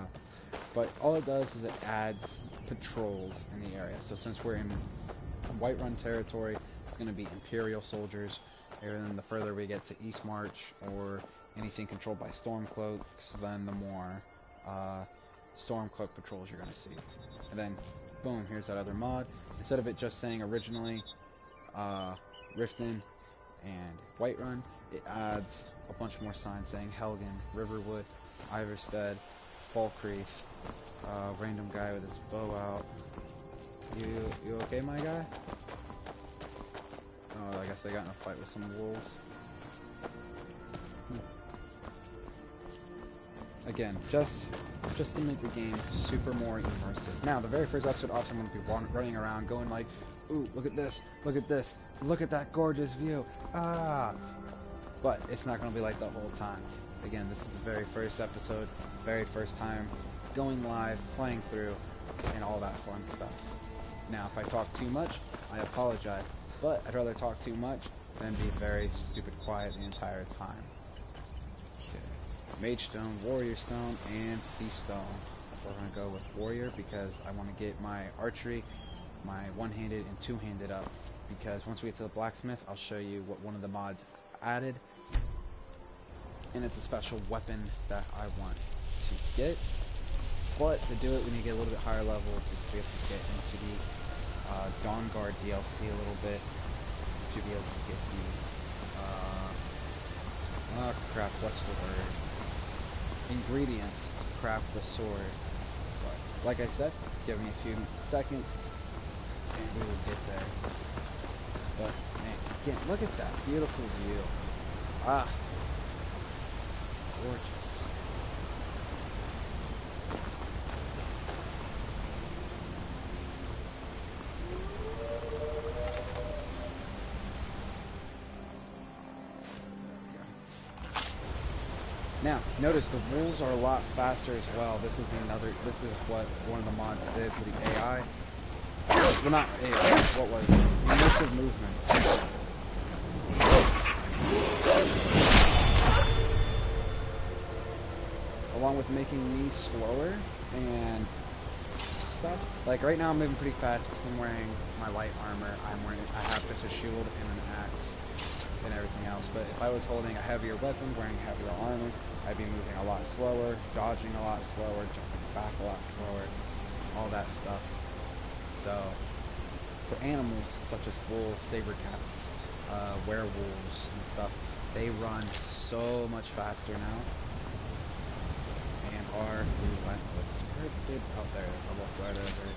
Speaker 1: but all it does is it adds patrols in the area. So since we're in Whiterun territory, it's going to be Imperial soldiers. And then the further we get to Eastmarch or anything controlled by Stormcloaks, then the more Stormcloak patrols you're going to see. And then, boom, here's that other mod. Instead of it just saying originally Riften and Whiterun, it adds a bunch more signs saying Helgen, Riverwood, Iverstead, Falkreath, random guy with his bow out. You okay, my guy? Oh, I guess I got in a fight with some wolves. Again, just to make the game super more immersive. Now, the very first episode, obviously, I'm going to be running around going like, ooh, look at this, look at this, look at that gorgeous view, ah! But it's not going to be like the whole time. Again, this is the very first episode, very first time going live, playing through, and all that fun stuff. Now, if I talk too much, I apologize, but I'd rather talk too much than be very stupid quiet the entire time. Mage Stone, Warrior Stone, and Thief Stone. We're going to go with Warrior because I want to get my archery, my one-handed and two-handed up. Because once we get to the blacksmith, I'll show you what one of the mods added. And it's a special weapon that I want to get. But to do it, we need to get a little bit higher level because we have to get into the Dawnguard DLC a little bit to be able to get the... oh crap, what's the word? Ingredients to craft the sword. But like I said, give me a few seconds and we will get there. But man, again, look at that beautiful view. Ah, gorgeous. Now, notice the wolves are a lot faster as well. This is what one of the mods did for the AI. Well, not AI, what was it? Immersive movements. Along with making me slower and stuff. Like right now I'm moving pretty fast because I'm wearing my light armor. I have just a shield and an axe and everything else. But if I was holding a heavier weapon, wearing heavier armor, I'd be moving a lot slower, dodging a lot slower, jumping back a lot slower, all that stuff. So, for animals such as wolves, saber cats, werewolves and stuff, they run so much faster now and are relentless. Where did out there? It's a look right over.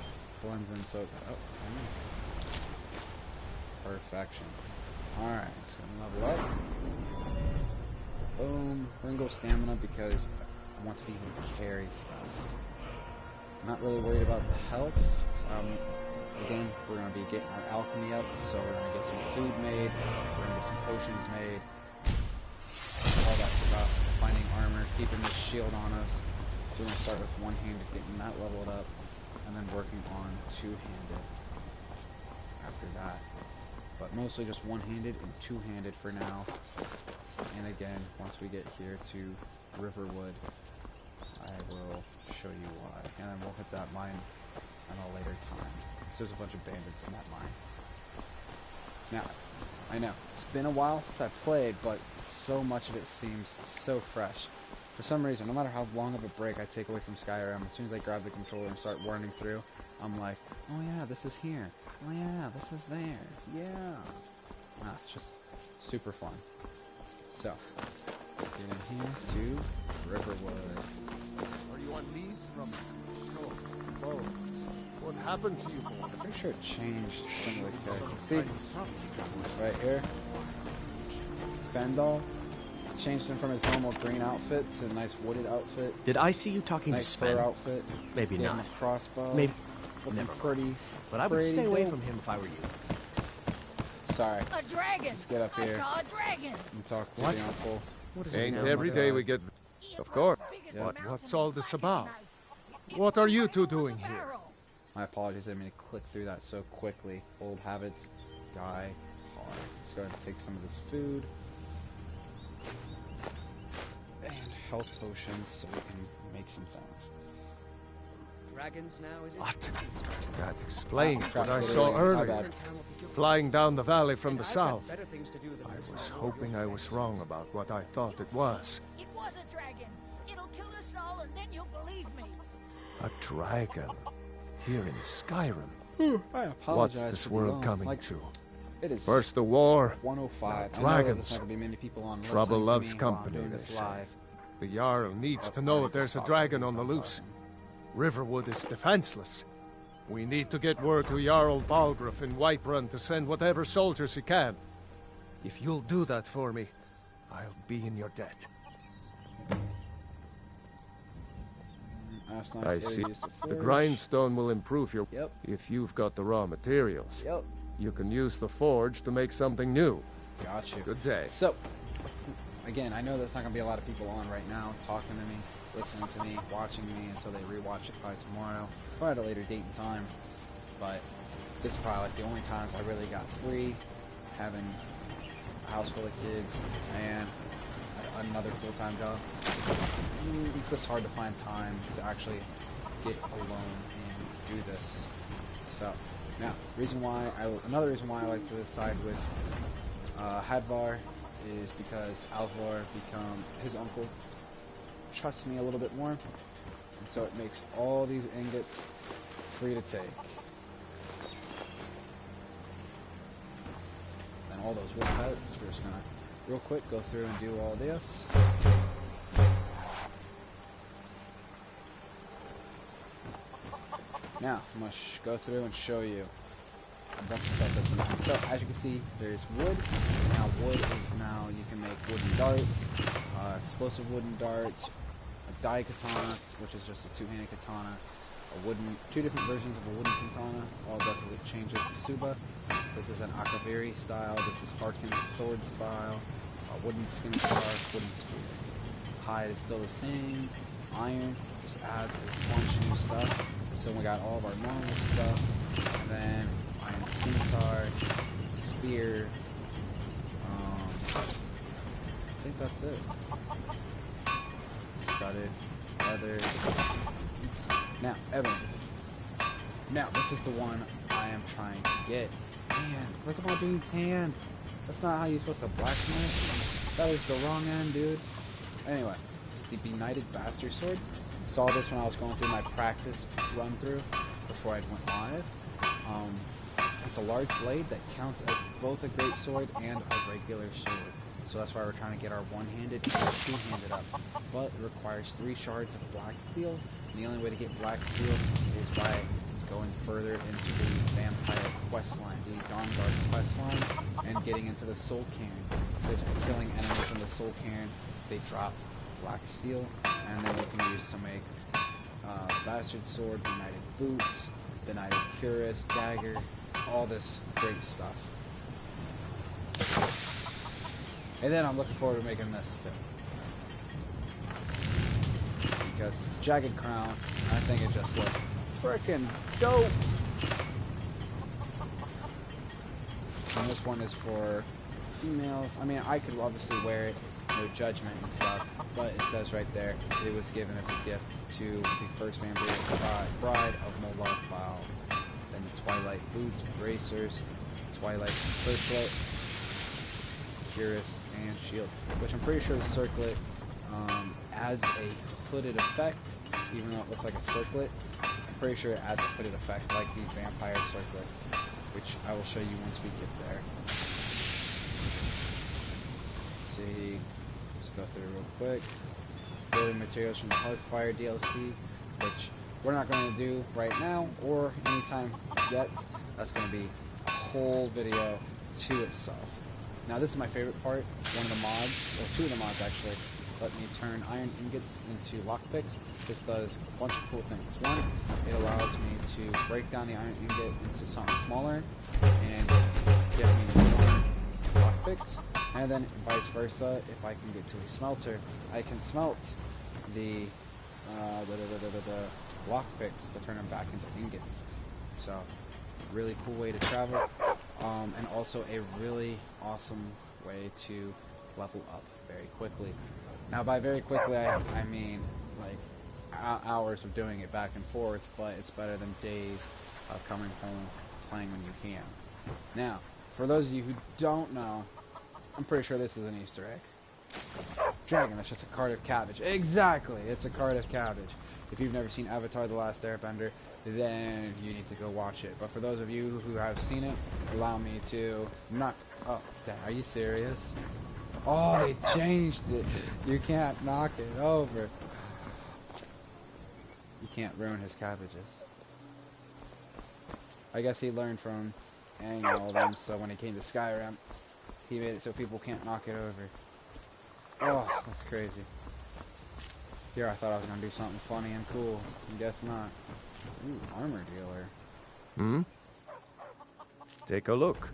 Speaker 1: Blends in so good. Oh, perfection. Alright, just gonna level up. Boom. We're gonna go stamina because I want to be able to carry stuff. I'm not really worried about the health. Again, we're gonna be getting our alchemy up, so we're gonna get some food made, we're gonna get some potions made, all that stuff. Finding armor, keeping this shield on us. So we're gonna start with one-handed, getting that leveled up, and then working on two-handed after that. But mostly just one-handed and two-handed for now. And again, once we get here to Riverwood, I will show you why. And then we'll hit that mine at a later time. So there's a bunch of bandits in that mine. Now, I know, it's been a while since I've played, but so much of it seems so fresh. For some reason, no matter how long of a break I take away from Skyrim, as soon as I grab the controller and start running through, I'm like, oh yeah, this is here. Oh yeah, this is there. Yeah. It's just super fun. So, get in here to Riverwood.
Speaker 6: Are you on leave from shore? What happened to you, boy?
Speaker 1: I'm pretty sure it changed some of the characters. See? Right here. Fendel. Changed him from his normal green outfit to a nice wooded outfit.
Speaker 10: Did I see you talking
Speaker 1: nice
Speaker 10: to Sven?
Speaker 1: Fur outfit.
Speaker 10: Maybe
Speaker 1: Gave
Speaker 10: not.
Speaker 1: him a crossbow.
Speaker 10: Maybe.
Speaker 1: Looking
Speaker 10: Never
Speaker 1: pretty.
Speaker 10: But I would stay away
Speaker 1: dope.
Speaker 10: from him if I were you.
Speaker 1: Sorry.
Speaker 4: A dragon!
Speaker 1: Let's get up
Speaker 4: I
Speaker 1: here
Speaker 4: saw a dragon!
Speaker 1: and talk to
Speaker 10: What?
Speaker 1: the uncle.
Speaker 10: What is
Speaker 6: Ain't
Speaker 10: it now?
Speaker 6: every day we get... Of course.
Speaker 1: Yep.
Speaker 6: What's all this about? What are you two doing here?
Speaker 1: My apologies, I didn't mean to click through that so quickly. Old habits die hard. Let's go ahead and take some of this food. And health potions so we can make some things.
Speaker 9: Dragons now, is it?
Speaker 6: What? That explains
Speaker 1: Oh,
Speaker 6: what I
Speaker 1: crap,
Speaker 6: saw
Speaker 1: my
Speaker 6: earlier.
Speaker 1: bad.
Speaker 6: Flying down the valley from the
Speaker 9: I've got
Speaker 6: south.
Speaker 9: better things to do than
Speaker 6: I
Speaker 9: listen
Speaker 6: was
Speaker 9: to
Speaker 6: hoping I was wrong about what I thought it was.
Speaker 4: It was a dragon. It'll kill us all and then you'll believe me.
Speaker 6: A dragon. Here in Skyrim.
Speaker 1: I apologize.
Speaker 6: What's this
Speaker 1: for the
Speaker 6: world
Speaker 1: long-
Speaker 6: coming
Speaker 1: like,
Speaker 6: to?
Speaker 1: It is
Speaker 6: First the war,
Speaker 1: 105.
Speaker 6: now
Speaker 1: I know that
Speaker 6: dragons.
Speaker 1: there's not gonna be many people on
Speaker 6: Trouble
Speaker 1: listening to
Speaker 6: loves
Speaker 1: me while I'm
Speaker 6: company,
Speaker 1: doing
Speaker 6: they
Speaker 1: this
Speaker 6: say.
Speaker 1: live.
Speaker 6: The Jarl needs to know if there's a dragon on the loose. Riverwood is defenseless. We need to get word to Jarl Balgruuf in Whiterun to send whatever soldiers he can. If you'll do that for me, I'll be in your debt. I see. The grindstone will improve your...
Speaker 1: Yep.
Speaker 6: If you've got the raw materials.
Speaker 1: Yep.
Speaker 6: You can use the forge to make something new.
Speaker 1: Got you.
Speaker 6: Good day.
Speaker 1: So, again, I know there's not going to be a lot of people on right now talking to me, listening to me, watching me until they rewatch it by tomorrow, or at a later date and time. But this is probably like the only times I really got free, having a house full of kids and another full-time job. It's just hard to find time to actually get alone and do this. So, now, another reason why I like to side with Hadvar is because Alvar his uncle trusts me a little bit more, and so it makes all these ingots free to take. And all those wood pellets, we're just gonna real quick go through and do all this. Now, I'm going to go through and show you. I'm about to set this one. So, as you can see, there's wood. Now, wood is now, you can make wooden darts, explosive wooden darts, a die katana, which is just a two-handed katana, two different versions of a wooden katana. All it does is it changes to Suba. This is an Akaviri style, this is Arkan sword style, a wooden skin scarf, wooden spear. hide is still the same. Iron just adds a bunch of new stuff. So we got all of our normal stuff, and then iron scimitar, spear. I think that's it. Studded leather. Oops. Now, Evan. Now, this is the one I am trying to get. Man, look at my dude's hand. That's not how you're supposed to blacksmith. That is the wrong end, dude. Anyway, this is the Benighted Bastard Sword. Saw this when I was going through my practice run through before I went live. It's a large blade that counts as both a great sword and a regular sword. So that's why we're trying to get our one-handed and two-handed up. But it requires 3 shards of black steel. And the only way to get black steel is by going further into the vampire questline, the Dawnguard questline, and getting into the Soul Cairn. Because killing enemies in the Soul Cairn, they drop black steel, and then you can use to make Bastard Sword, Benighted Boots, Benighted Cuirass, Dagger, all this great stuff. And then I'm looking forward to making this too. Because it's Jagged Crown, I think it just looks freaking dope. And this one is for females. I mean, I could obviously wear it, no judgment and stuff, but it says right there, it was given as a gift to the first vampire bride of Moloch Baal. Then the Twilight Boots, Bracers, Twilight Circlet, Cuirass, and Shield. Which I'm pretty sure the Circlet adds a hooded effect, even though it looks like a circlet. I'm pretty sure it adds a hooded effect like the Vampire Circlet, which I will show you once we get there. Let's see. Just go through real quick. Building materials from the Hearthfire DLC, which we're not going to do right now or anytime yet. That's going to be a whole video to itself. Now this is my favorite part. One of the mods, or 2 of the mods actually, let me turn iron ingots into lockpicks. This does a bunch of cool things. One, it allows me to break down the iron ingot into something smaller and give me more lockpicks. And then vice versa, if I can get to a smelter, I can smelt the lockpicks to turn them back into ingots. So, really cool way to travel, and also a really awesome way to level up very quickly. Now, by very quickly, I mean like hours of doing it back and forth, but it's better than days of coming home playing when you can. Now, for those of you who don't know, I'm pretty sure this is an Easter egg. Dragon, that's just a cart of cabbage. Exactly, it's a cart of cabbage. If you've never seen Avatar: The Last Airbender, then you need to go watch it. But for those of you who have seen it, allow me to knock... Oh, damn, are you serious? Oh, they changed it. You can't knock it over. You can't ruin his cabbages. I guess he learned from hanging all of them, so when he came to Skyrim, he made it so people can't knock it over. Oh, that's crazy. Here I thought I was going to do something funny and cool. I guess not. Ooh, armor dealer.
Speaker 6: Hmm? Take a look.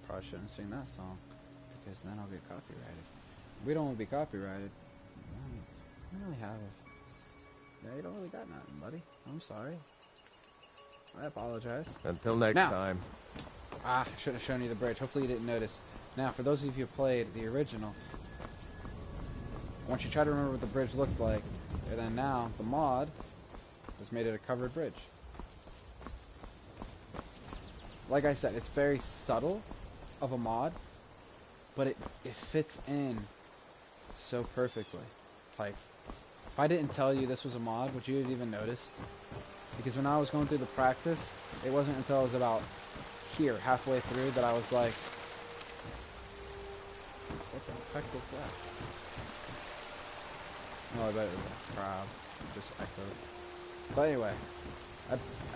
Speaker 1: Probably shouldn't sing that song, because then I'll get copyrighted. We don't want to be copyrighted. I don't really have it. Yeah, you don't really got nothing, buddy. I'm sorry. I apologize.
Speaker 6: Until next time.
Speaker 1: I should have shown you the bridge. Hopefully you didn't notice. Now, for those of you who played the original, I want you to try to remember what the bridge looked like. And then now, the mod has made it a covered bridge. Like I said, it's very subtle of a mod, but it fits in so perfectly. Like, if I didn't tell you this was a mod, would you have even noticed? Because when I was going through the practice, it wasn't until I was about here, halfway through, that I was like, what the heck was that? Oh, I bet it was a crowd. It just echoed. But anyway,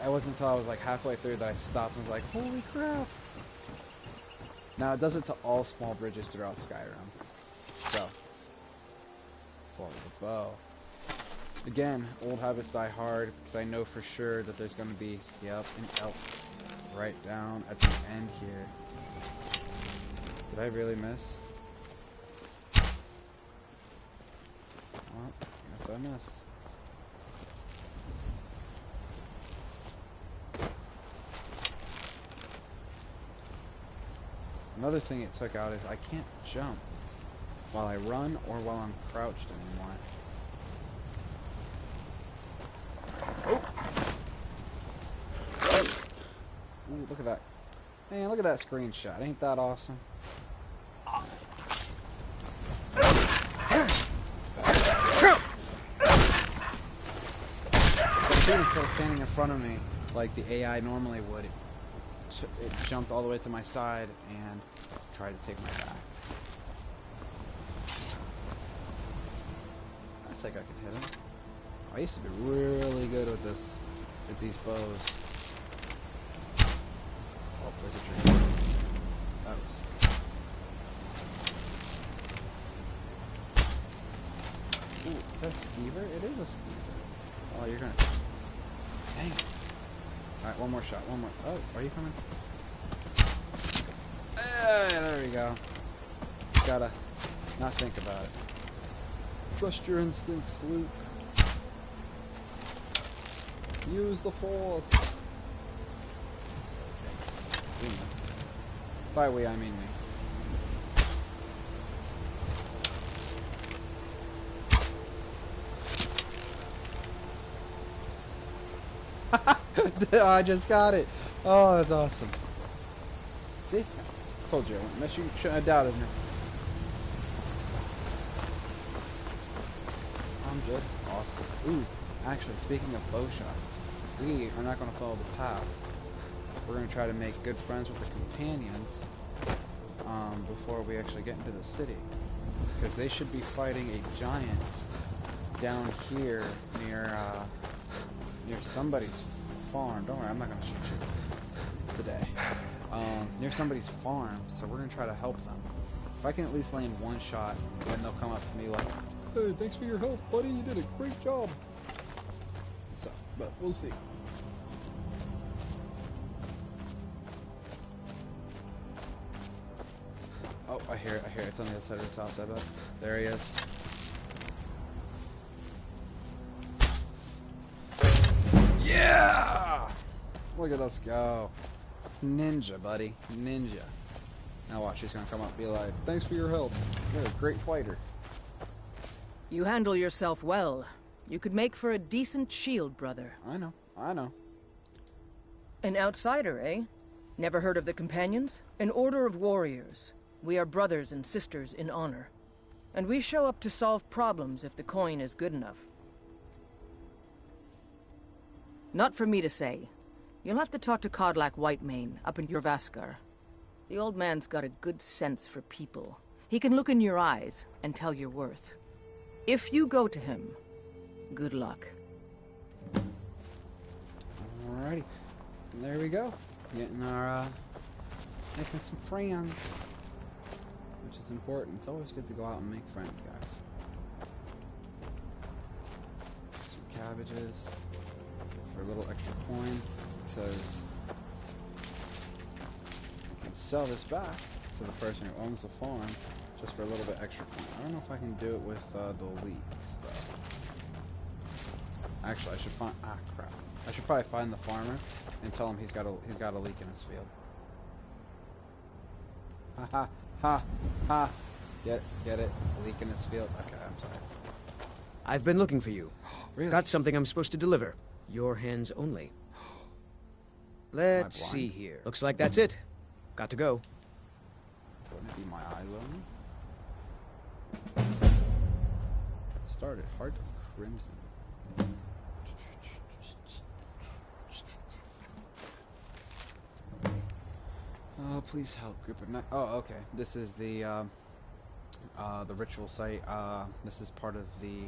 Speaker 1: I wasn't until I was like halfway through that I stopped and was like, holy crap! Now, it does it to all small bridges throughout Skyrim. So, for the bow. Again, old habits die hard, because I know for sure that there's going to be, yep, an elk right down at the end here. Did I really miss? Well, guess I missed. Another thing it took out is I can't jump while I run or while I'm crouched anymore. Ooh, look at that. Man, look at that screenshot. Ain't that awesome? The dude instead of standing in front of me like the AI normally would, it jumped all the way to my side and tried to take my back. I think I can hit him. I used to be really good with these bows. Oh, wizardry. That was... Ooh, is that a skeever? It is a skeever. Oh, you're gonna... Dang it. Alright, one more shot, one more... Oh, are you coming? Hey, there we go. Just gotta not think about it. Trust your instincts, Luke. Use the Force. We missed. By we, I mean me. I just got it. Oh, that's awesome. See? I told you I wouldn't miss you. Shouldn't have doubted me. I'm just awesome. Ooh, actually, speaking of bow shots, we are not going to follow the path. We're going to try to make good friends with the companions before we actually get into the city. Because they should be fighting a giant down here near somebody's farm. Don't worry, I'm not going to shoot you today. Near somebody's farm, so we're going to try to help them. If I can at least land one shot, then they'll come up to me like, hey, thanks for your help, buddy. You did a great job. So, but we'll see. Oh, I hear it. I hear it. It's on the other side of this house, I bet. There he is. Yeah! Look at us go. Ninja, buddy. Ninja. Now watch, he's gonna come up and be like, thanks for your help. You're a great fighter.
Speaker 11: You handle yourself well. You could make for a decent shield, brother.
Speaker 1: I know. I know.
Speaker 11: An outsider, eh? Never heard of the Companions? An order of warriors. We are brothers and sisters in honor. And we show up to solve problems if the coin is good enough. Not for me to say. You'll have to talk to Codlac Whitemane up in Jorvaskar. The old man's got a good sense for people. He can look in your eyes and tell your worth. If you go to him, good luck.
Speaker 1: Alrighty. And there we go. Getting our, making some friends. Which is important. It's always good to go out and make friends, guys. Some cabbages. For a little extra coin. Because you can sell this back to the person who owns the farm. Just for a little bit extra coin. I don't know if I can do it with the leeks, though. Actually, I should find... Ah, crap. I should probably find the farmer and tell him he's got a leak in his field. Ha ha ha ha. Get it? A leak in his field? Okay, I'm sorry.
Speaker 9: I've been looking for you.
Speaker 1: Really?
Speaker 9: Got something I'm supposed to deliver. Your hands only. Let's see here. Looks like that's it. Got to go.
Speaker 1: Wouldn't it be my eyes only? Started Heart of Crimson. Oh, please help, group of nine. Oh, okay. This is the ritual site. This is part of the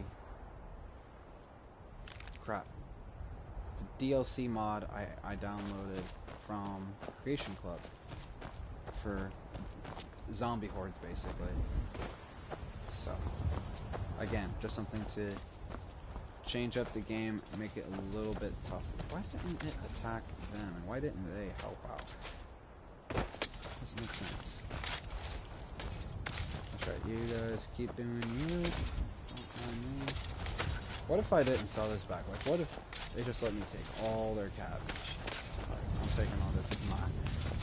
Speaker 1: crap. The DLC mod I downloaded from Creation Club for zombie hordes, basically. So, again, just something to change up the game, make it a little bit tougher. Why didn't it attack them, and why didn't they help out? Doesn't make sense. You guys keep doing you. Don't mind me. What if I didn't sell this back? Like, what if they just let me take all their cabbage? Like, I'm taking all this. It's mine.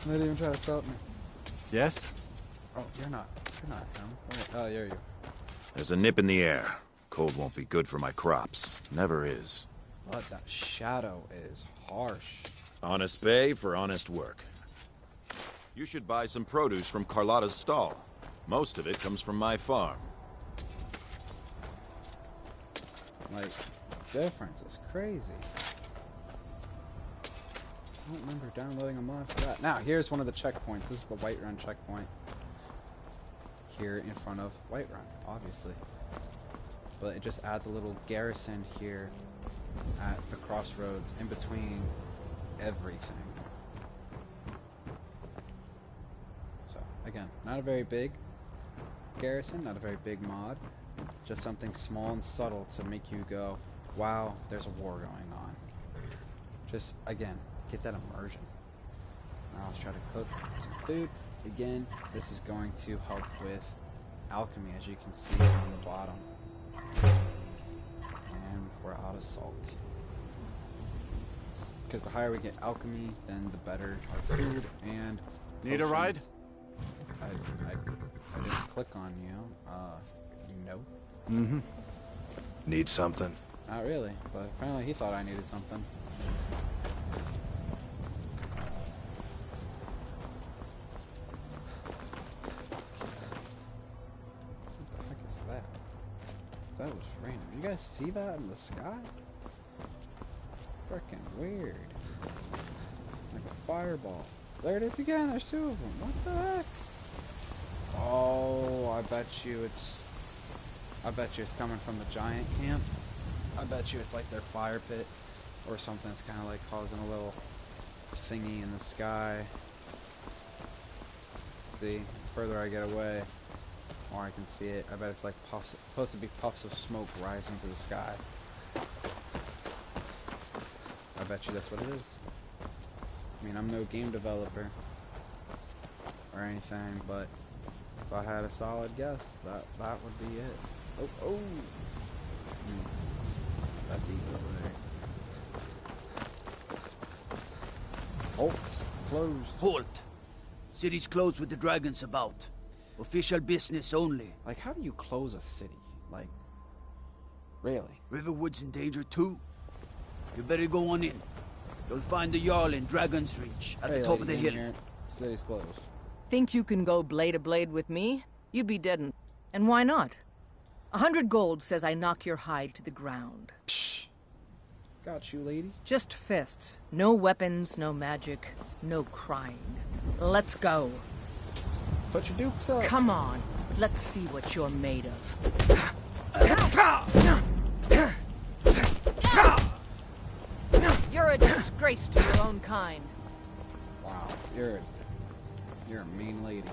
Speaker 1: They didn't even try to sell it me.
Speaker 3: Yes?
Speaker 1: Oh, you're not him. Wait, oh, you're you.
Speaker 3: There's a nip in the air. Cold won't be good for my crops. Never is.
Speaker 1: But that shadow is harsh.
Speaker 3: Honest pay for honest work. You should buy some produce from Carlotta's stall. Most of it comes from my farm.
Speaker 1: Like, difference is crazy. I don't remember downloading a mod for that. Now, here's one of the checkpoints. This is the Whiterun checkpoint. Here in front of Whiterun, obviously. But it just adds a little garrison here at the crossroads in between everything. So, again, not a very big garrison, not a very big mod. Just something small and subtle to make you go, wow, there's a war going on. Just, again, get that immersion. Now let's try to cook some food. Again, this is going to help with alchemy, as you can see on the bottom. And we're out of salt. Because the higher we get alchemy, then the better our food and
Speaker 3: Need a ride?
Speaker 1: I didn't click on you. No.
Speaker 12: Mm-hmm. Need something?
Speaker 1: Not really, but apparently he thought I needed something. What the heck is that? That was random. You guys see that in the sky? Freaking weird. Like a fireball. There it is again, there's two of them. What the heck? Oh, I bet you it's coming from the giant camp. I bet you it's like their fire pit or something that's kind of like causing a little thingy in the sky. See, the further I get away, the more I can see it. I bet it's like supposed to be puffs of smoke rising to the sky. I bet you that's what it is. I mean, I'm no game developer or anything, but if I had a solid guess, that would be it. Oh! That deep over there. Halt! It's closed.
Speaker 13: Halt! City's closed with the dragons about. Official business only.
Speaker 1: Like, how do you close a city? Like, really?
Speaker 13: Riverwood's in danger too. You better go on in. You'll find the Jarl in Dragon's Reach at the top of the hill.
Speaker 1: Here. City's closed.
Speaker 11: Think you can go blade to blade with me? You'd be dead. And why not? 100 gold says I knock your hide to the ground.
Speaker 1: Psh. Got you, lady.
Speaker 11: Just fists. No weapons, no magic, no crying. Let's go.
Speaker 1: Put your dukes up.
Speaker 11: Come on. Let's see what you're made of. You're a disgrace to your own kind.
Speaker 1: Wow, you're a mean lady.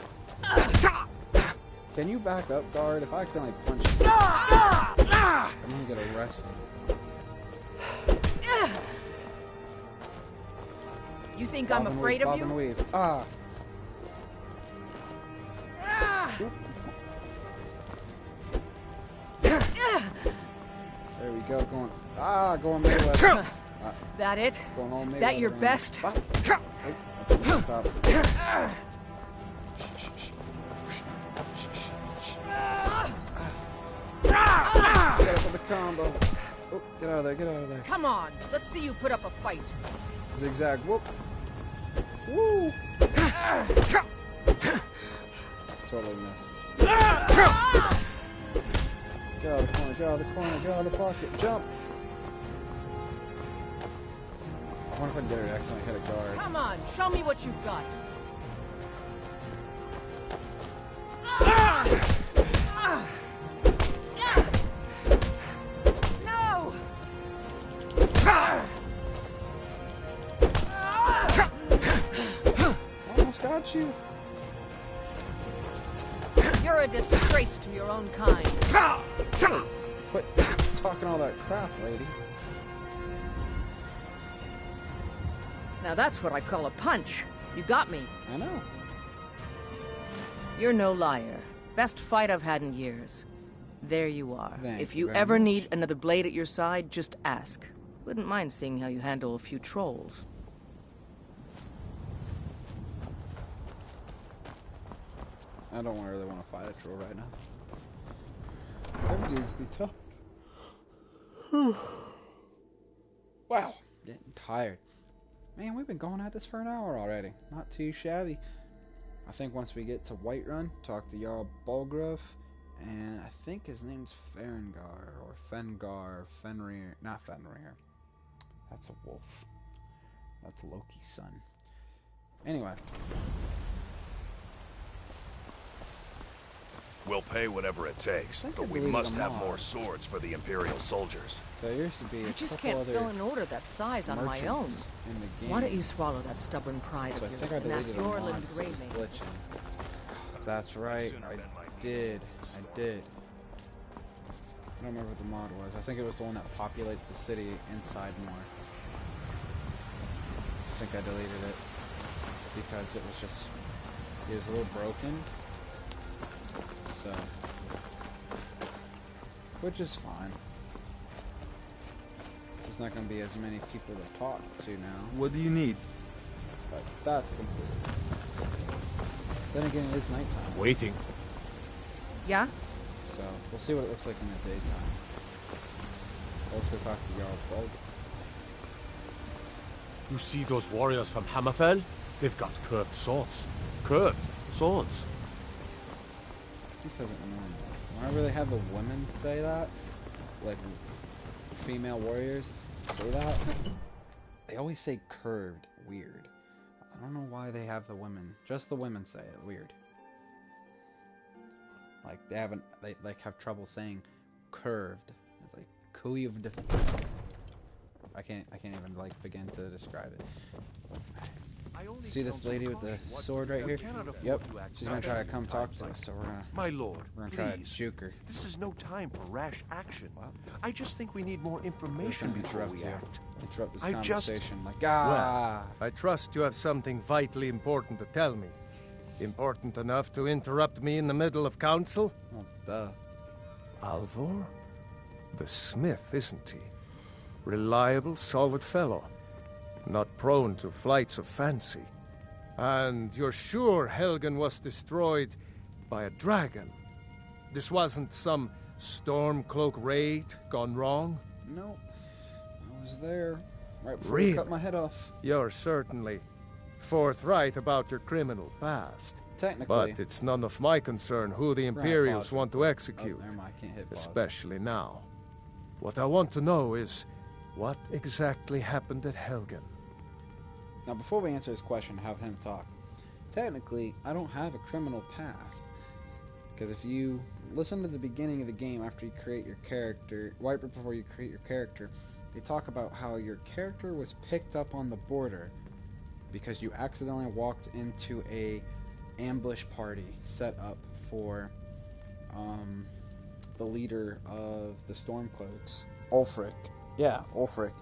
Speaker 1: Can you back up, guard? If I accidentally punch you, I'm gonna get arrested.
Speaker 11: You think I'm afraid of you?
Speaker 1: Bob and weave. Ah. There we go. Going Mayweather.
Speaker 11: That it?
Speaker 1: Going all Mayweather.
Speaker 11: That your best?
Speaker 1: Stop. Get up with the combo. Oh, get out of there, get out of there.
Speaker 11: Come on, let's see you put up a fight.
Speaker 1: Zigzag, whoop. Woo! Totally missed. Get out of the corner, get out of the corner, get out of the pocket, jump! I wonder if I can get her to accidentally hit a guard.
Speaker 11: Come on, show me what you've got. No!
Speaker 1: Almost got you.
Speaker 11: You're a disgrace to your own kind.
Speaker 1: Quit talking all that crap, lady.
Speaker 11: Now that's what I call a punch. You got me.
Speaker 1: I know.
Speaker 11: You're no liar. Best fight I've had in years. There you are.
Speaker 1: Thank
Speaker 11: If
Speaker 1: you
Speaker 11: you
Speaker 1: very
Speaker 11: ever
Speaker 1: much.
Speaker 11: need another blade at your side, just ask. Wouldn't mind seeing how you handle a few trolls.
Speaker 1: I don't really want to fight a troll right now. That needs to be tough. Wow, getting tired. Man, we've been going at this for an hour already. Not too shabby. I think once we get to Whiterun, talk to Jarl Balgruuf, and I think his name's Ferengar, or Fengar, Fenrir, not Fenrir. That's a wolf. That's Loki's son. Anyway.
Speaker 12: We'll pay whatever it takes, but we must have more swords for the Imperial soldiers.
Speaker 1: So there used to be
Speaker 11: I
Speaker 1: a
Speaker 11: just
Speaker 1: couple
Speaker 11: can't
Speaker 1: other
Speaker 11: fill an order that size on my own.
Speaker 1: merchants in the game.
Speaker 11: Why don't you swallow that stubborn pride
Speaker 1: So I
Speaker 11: of
Speaker 1: think I
Speaker 11: yours and ask
Speaker 1: deleted a mod
Speaker 11: Yorland
Speaker 1: 'cause it was
Speaker 11: Greymane?
Speaker 1: glitching. That's right, I did. I did. I don't remember what the mod was. I think it was the one that populates the city inside more. I think I deleted it because it was a little broken. So, which is fine. There's not going to be as many people to talk to now.
Speaker 3: What do you need?
Speaker 1: But that's completely. Then again, it is nighttime.
Speaker 3: Waiting.
Speaker 11: Yeah?
Speaker 1: So, we'll see what it looks like in the daytime. Let's go talk to Jarl Balg.
Speaker 6: You see those warriors from Hammerfell? They've got curved swords. Curved swords.
Speaker 1: He says it normal. Whenever they have the women say that, like female warriors say that, they always say curved weird. I don't know why they have the women. Just the women say it weird. Like they like have trouble saying curved. It's like curved. I can't even like begin to describe it. See this lady with the sword right here? Yep. She's gonna try to come talk to us, so we're gonna try to juke her.
Speaker 14: This is no time for rash action. I just think we need more information before we act.
Speaker 1: Interrupt this
Speaker 14: I
Speaker 1: conversation. Like,
Speaker 6: Well, I trust you have something vitally important to tell me. Important enough to interrupt me in the middle of council?
Speaker 1: Oh, duh.
Speaker 6: Alvor? The smith, isn't he? Reliable, solid fellow. Not prone to flights of fancy. And you're sure Helgen was destroyed by a dragon? This wasn't some Stormcloak raid gone wrong?
Speaker 1: No. I was there. Right before
Speaker 6: Really?
Speaker 1: you cut my head off.
Speaker 6: You're certainly forthright about your criminal past.
Speaker 1: Technically.
Speaker 6: But it's none of my concern who the Imperials want to execute.
Speaker 1: Oh, never mind. I can't hit pause.
Speaker 6: Especially now. What I want to know is, what exactly happened at Helgen?
Speaker 1: Now, before we answer this question, have him talk. Technically, I don't have a criminal past. Because if you listen to the beginning of the game after you create your character, right before you create your character, they talk about how your character was picked up on the border because you accidentally walked into a ambush party set up for the leader of the Stormcloaks, Ulfric. Yeah, Ulfric.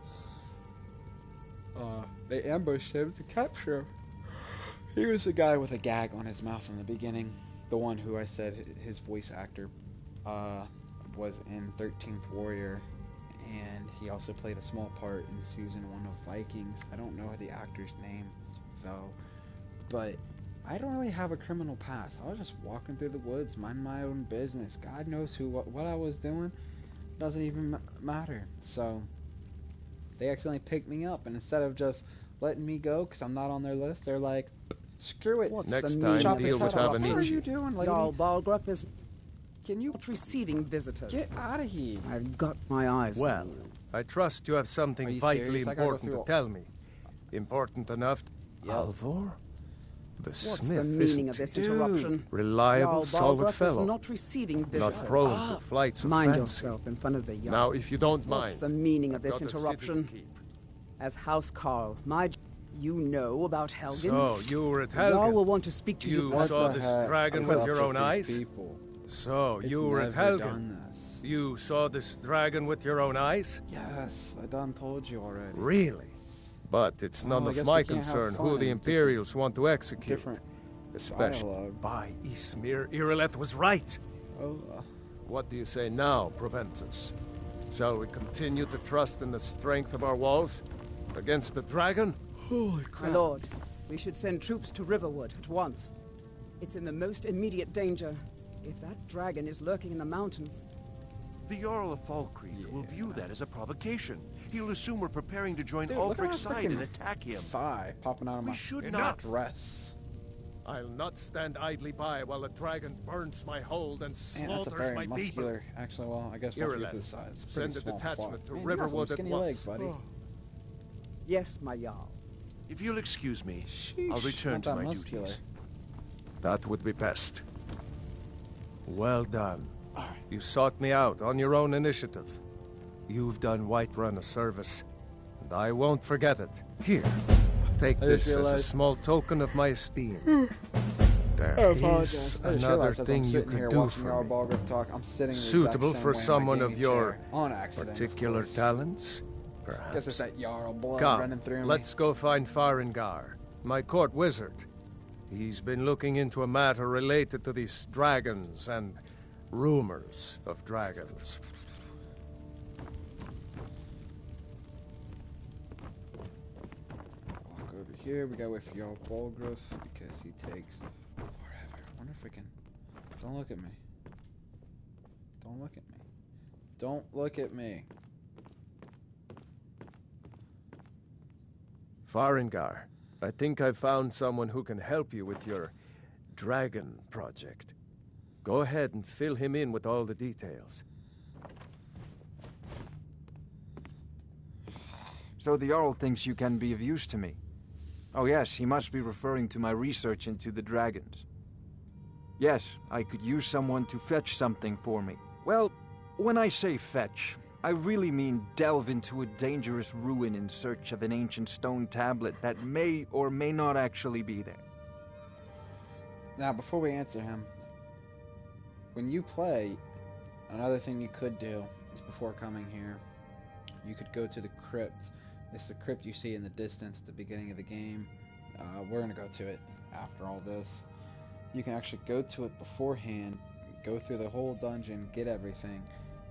Speaker 1: They ambushed him to capture him. He was the guy with a gag on his mouth in the beginning. The one who I said his voice actor was in 13th Warrior, and he also played a small part in Season 1 of Vikings. I don't know the actor's name, though, but I don't really have a criminal past. I was just walking through the woods, minding my own business. God knows what I was doing. Doesn't even matter. So they accidentally picked me up, and instead of just letting me go because I'm not on their list, they're like, screw it.
Speaker 6: Next time, deal with Avanici.
Speaker 1: What are you doing, lady?
Speaker 15: Jarl Balgruuf is
Speaker 1: Can you
Speaker 15: not receiving visitors.
Speaker 1: Get out of here.
Speaker 15: I've got my eyes
Speaker 6: Well,
Speaker 15: on you.
Speaker 6: I trust you have something
Speaker 1: Are you
Speaker 6: vitally
Speaker 1: serious? I gotta go
Speaker 6: important
Speaker 1: through
Speaker 6: to tell me. Important enough.
Speaker 1: Yep.
Speaker 6: Alvor? The
Speaker 15: What's
Speaker 6: smith,
Speaker 15: the meaning
Speaker 6: isn't
Speaker 15: of this
Speaker 6: he?
Speaker 15: interruption?
Speaker 6: Reliable,
Speaker 15: Jarl
Speaker 6: solid
Speaker 15: Balgruuf
Speaker 6: fellow.
Speaker 15: is not receiving visitors.
Speaker 6: Not prone to flights of
Speaker 15: Mind
Speaker 6: fancy.
Speaker 15: yourself in front of the Jarl.
Speaker 6: Now, if you don't mind.
Speaker 15: What's the meaning of
Speaker 6: I've
Speaker 15: this
Speaker 6: got a city to
Speaker 15: interruption?
Speaker 6: keep.
Speaker 15: As House Carl, you know about Helgen?
Speaker 6: So, you were at
Speaker 15: The Jarl
Speaker 6: Helgen.
Speaker 15: will want to speak to you.
Speaker 6: You saw this dragon
Speaker 1: What's
Speaker 6: with
Speaker 1: up
Speaker 6: your own
Speaker 1: these
Speaker 6: eyes?
Speaker 1: people?
Speaker 6: So,
Speaker 1: It's
Speaker 6: you were at
Speaker 1: never
Speaker 6: Helgen.
Speaker 1: done this.
Speaker 6: You saw this dragon with your own eyes?
Speaker 1: Yes, I done told you already.
Speaker 6: Really? But it's none
Speaker 1: Well, I
Speaker 6: of
Speaker 1: guess
Speaker 6: my
Speaker 1: we can't have
Speaker 6: concern
Speaker 1: fun
Speaker 6: who the
Speaker 1: and
Speaker 6: Imperials want to execute.
Speaker 1: Different
Speaker 6: Especially
Speaker 1: Dialogue.
Speaker 6: by Ismir, Irileth was right.
Speaker 1: Oh.
Speaker 6: What do you say now, Proventus? Shall we continue to trust in the strength of our walls? Against the dragon?
Speaker 1: Holy
Speaker 15: My lord, we should send troops to Riverwood at once. It's in the most immediate danger. If that dragon is lurking in the mountains...
Speaker 14: The Jarl of Falkreath will view that as a provocation. He'll assume we're preparing to join
Speaker 1: Dude, look at
Speaker 14: Ulfric's
Speaker 1: that
Speaker 14: side and
Speaker 1: freaking
Speaker 14: attack him.
Speaker 1: thigh popping out of
Speaker 14: We
Speaker 1: my
Speaker 14: should not
Speaker 1: dress.
Speaker 6: I'll not stand idly by while the dragon burns my hold and
Speaker 1: Man, that's a
Speaker 6: slaughters
Speaker 1: very
Speaker 6: my people.
Speaker 1: muscular. Actually, well, I guess once you get to the
Speaker 6: Irileth,
Speaker 1: size, it's
Speaker 6: send
Speaker 1: pretty
Speaker 6: a
Speaker 1: small
Speaker 6: detachment
Speaker 1: quad.
Speaker 6: to
Speaker 1: Man, you got some
Speaker 6: Riverwood at
Speaker 1: skinny
Speaker 6: once.
Speaker 1: legs, buddy.
Speaker 15: Yes, my Jarl.
Speaker 14: If you'll excuse me,
Speaker 1: Sheesh,
Speaker 14: I'll return
Speaker 1: not
Speaker 14: to
Speaker 1: that
Speaker 14: my
Speaker 1: muscular.
Speaker 14: duties.
Speaker 6: That would be best. Well done. You sought me out on your own initiative. You've done Whiterun a service, and I won't forget it. Here, take this as a small token of my esteem. There is another thing you could do for me.
Speaker 1: I'm sitting
Speaker 6: Suitable for someone of your
Speaker 1: on accident,
Speaker 6: particular talents, perhaps.
Speaker 1: Guess it's that Jarl blood
Speaker 6: Come,
Speaker 1: running through me.
Speaker 6: let's go find Farengar, my court wizard. He's been looking into a matter related to these dragons and rumors of dragons.
Speaker 1: Walk over here. We gotta wait for Jarl Balgruuf because he takes forever. I wonder if we can. Don't look at me. Don't look at me. Don't look at me.
Speaker 6: Farengar, I think I've found someone who can help you with your dragon project. Go ahead and fill him in with all the details.
Speaker 16: So the Jarl thinks you can be of use to me. Oh yes, he must be referring to my research into the dragons. Yes, I could use someone to fetch something for me. Well, when I say fetch, I really mean delve into a dangerous ruin in search of an ancient stone tablet that may or may not actually be there.
Speaker 1: Now, before we answer him, when you play, another thing you could do is before coming here, you could go to the crypt. It's the crypt you see in the distance at the beginning of the game. We're going to go to it after all this. You can actually go to it beforehand, go through the whole dungeon, get everything,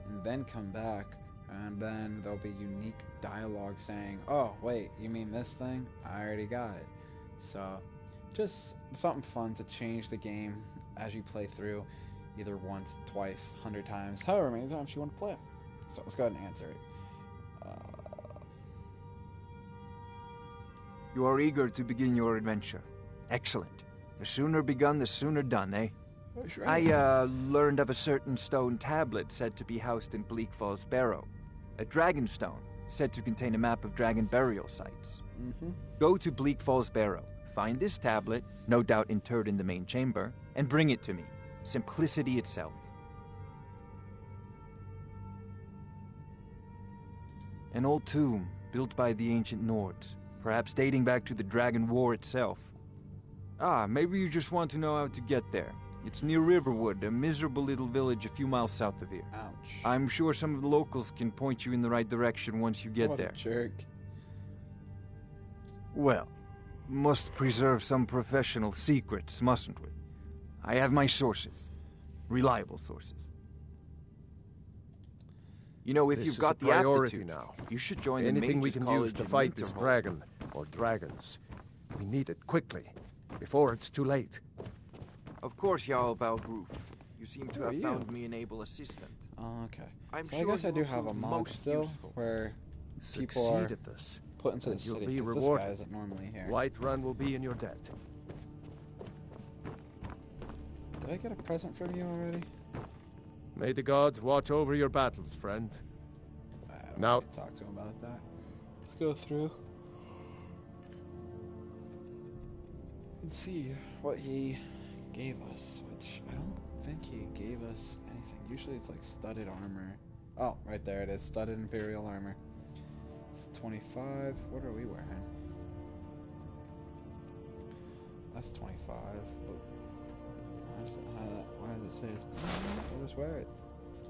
Speaker 1: and then come back, and then there'll be unique dialogue saying, oh, wait, you mean this thing? I already got it. So, just something fun to change the game as you play through, either once, twice, 100 times, however many times you want to play it. So, let's go ahead and answer it.
Speaker 16: You are eager to begin your adventure. Excellent. The sooner begun, the sooner done, eh?
Speaker 1: That's right.
Speaker 16: I learned of a certain stone tablet said to be housed in Bleak Falls Barrow. A dragon stone, said to contain a map of dragon burial sites. Go to Bleak Falls Barrow, find this tablet, no doubt interred in the main chamber, and bring it to me. Simplicity itself. An old tomb, built by the ancient Nords, perhaps dating back to the Dragon War itself. Ah, maybe you just want to know how to get there. It's near Riverwood, a miserable little village a few miles south of here.
Speaker 1: Ouch.
Speaker 16: I'm sure some of the locals can point you in the right direction once you get
Speaker 1: What
Speaker 16: there.
Speaker 1: a jerk.
Speaker 16: Well, must preserve some professional secrets, mustn't we? I have my sources. Reliable sources. You know, if
Speaker 6: This
Speaker 16: you've
Speaker 6: is
Speaker 16: got
Speaker 6: a
Speaker 16: the
Speaker 6: priority
Speaker 16: aptitude,
Speaker 6: now.
Speaker 16: you should join the
Speaker 6: Anything we
Speaker 16: Mages
Speaker 6: can
Speaker 16: College
Speaker 6: use to
Speaker 16: in
Speaker 6: fight this
Speaker 16: Winterhold.
Speaker 6: dragon, or dragons. We need it quickly, before it's too late.
Speaker 16: Of course, Jarl Balgruuf. You seem to
Speaker 1: Who are
Speaker 16: have
Speaker 1: you?
Speaker 16: found me an able assistant.
Speaker 1: Oh, okay.
Speaker 16: I'm
Speaker 1: So
Speaker 16: sure
Speaker 1: I guess I
Speaker 16: you
Speaker 1: do
Speaker 16: will
Speaker 1: have a
Speaker 16: prove
Speaker 1: mod
Speaker 16: most
Speaker 1: still,
Speaker 16: useful.
Speaker 1: where people
Speaker 6: Succeed
Speaker 1: are
Speaker 6: at this,
Speaker 1: put into the
Speaker 6: and you'll
Speaker 1: city,
Speaker 6: be
Speaker 1: 'cause this
Speaker 6: rewarded.
Speaker 1: guy isn't normally here.
Speaker 6: Whiterun will be in your debt.
Speaker 1: Did I get a present from you already?
Speaker 6: May the gods watch over your battles, friend.
Speaker 1: I don't
Speaker 6: Now,
Speaker 1: need to talk to him about that. Let's go through and see what he gave us, which I don't think he gave us anything. Usually it's like studded armor. Oh, right there it is. Studded Imperial armor. It's 25. What are we wearing? That's 25. But why does it say it's... I'll just wear it.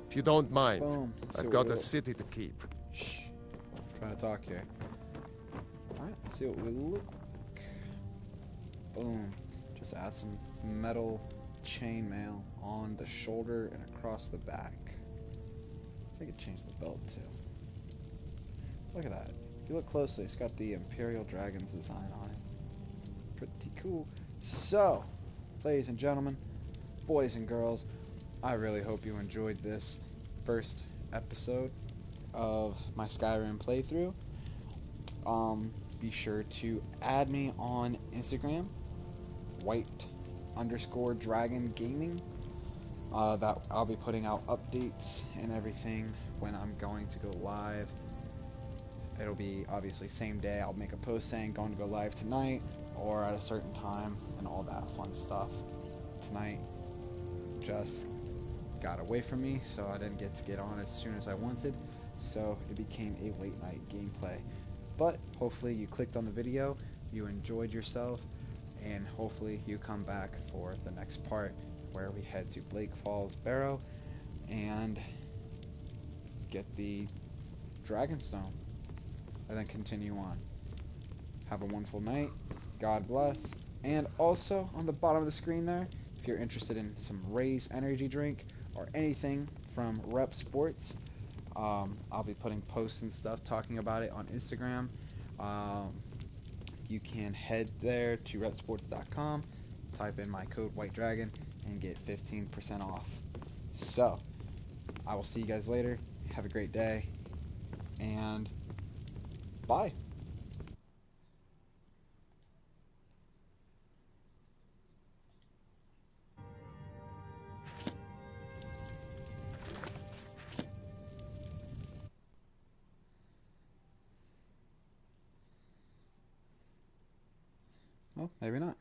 Speaker 6: if you don't mind,
Speaker 1: Boom. Let's see
Speaker 6: I've
Speaker 1: what
Speaker 6: got
Speaker 1: we
Speaker 6: a
Speaker 1: look-
Speaker 6: city to keep.
Speaker 1: Shh. I'm trying to talk here. Alright, let's see what we look. Boom. Just add some metal chainmail on the shoulder and across the back. I think it changed the belt too. Look at that. If you look closely, it's got the Imperial Dragon's design on it. Pretty cool. So, ladies and gentlemen, boys and girls, I really hope you enjoyed this first episode of my Skyrim playthrough. Be sure to add me on Instagram, white_dragon gaming. That I'll be putting out updates and everything when I'm going to go live. It'll be obviously same day. I'll make a post saying going to go live tonight or at a certain time and all that fun stuff. Tonight just got away from me, so I didn't get to get on as soon as I wanted, so it became a late night gameplay. But hopefully you clicked on the video, you enjoyed yourself, and hopefully you come back for the next part where we head to Blake Falls Barrow and get the Dragonstone and then continue on. Have a wonderful night. God bless. And also on the bottom of the screen there, if you're interested in some Raise energy drink or anything from Rep Sports, I'll be putting posts and stuff talking about it on Instagram. You can head there to repsports.com, type in my code WhiteDragon, and get 15% off. So, I will see you guys later. Have a great day, and bye. Well, maybe not.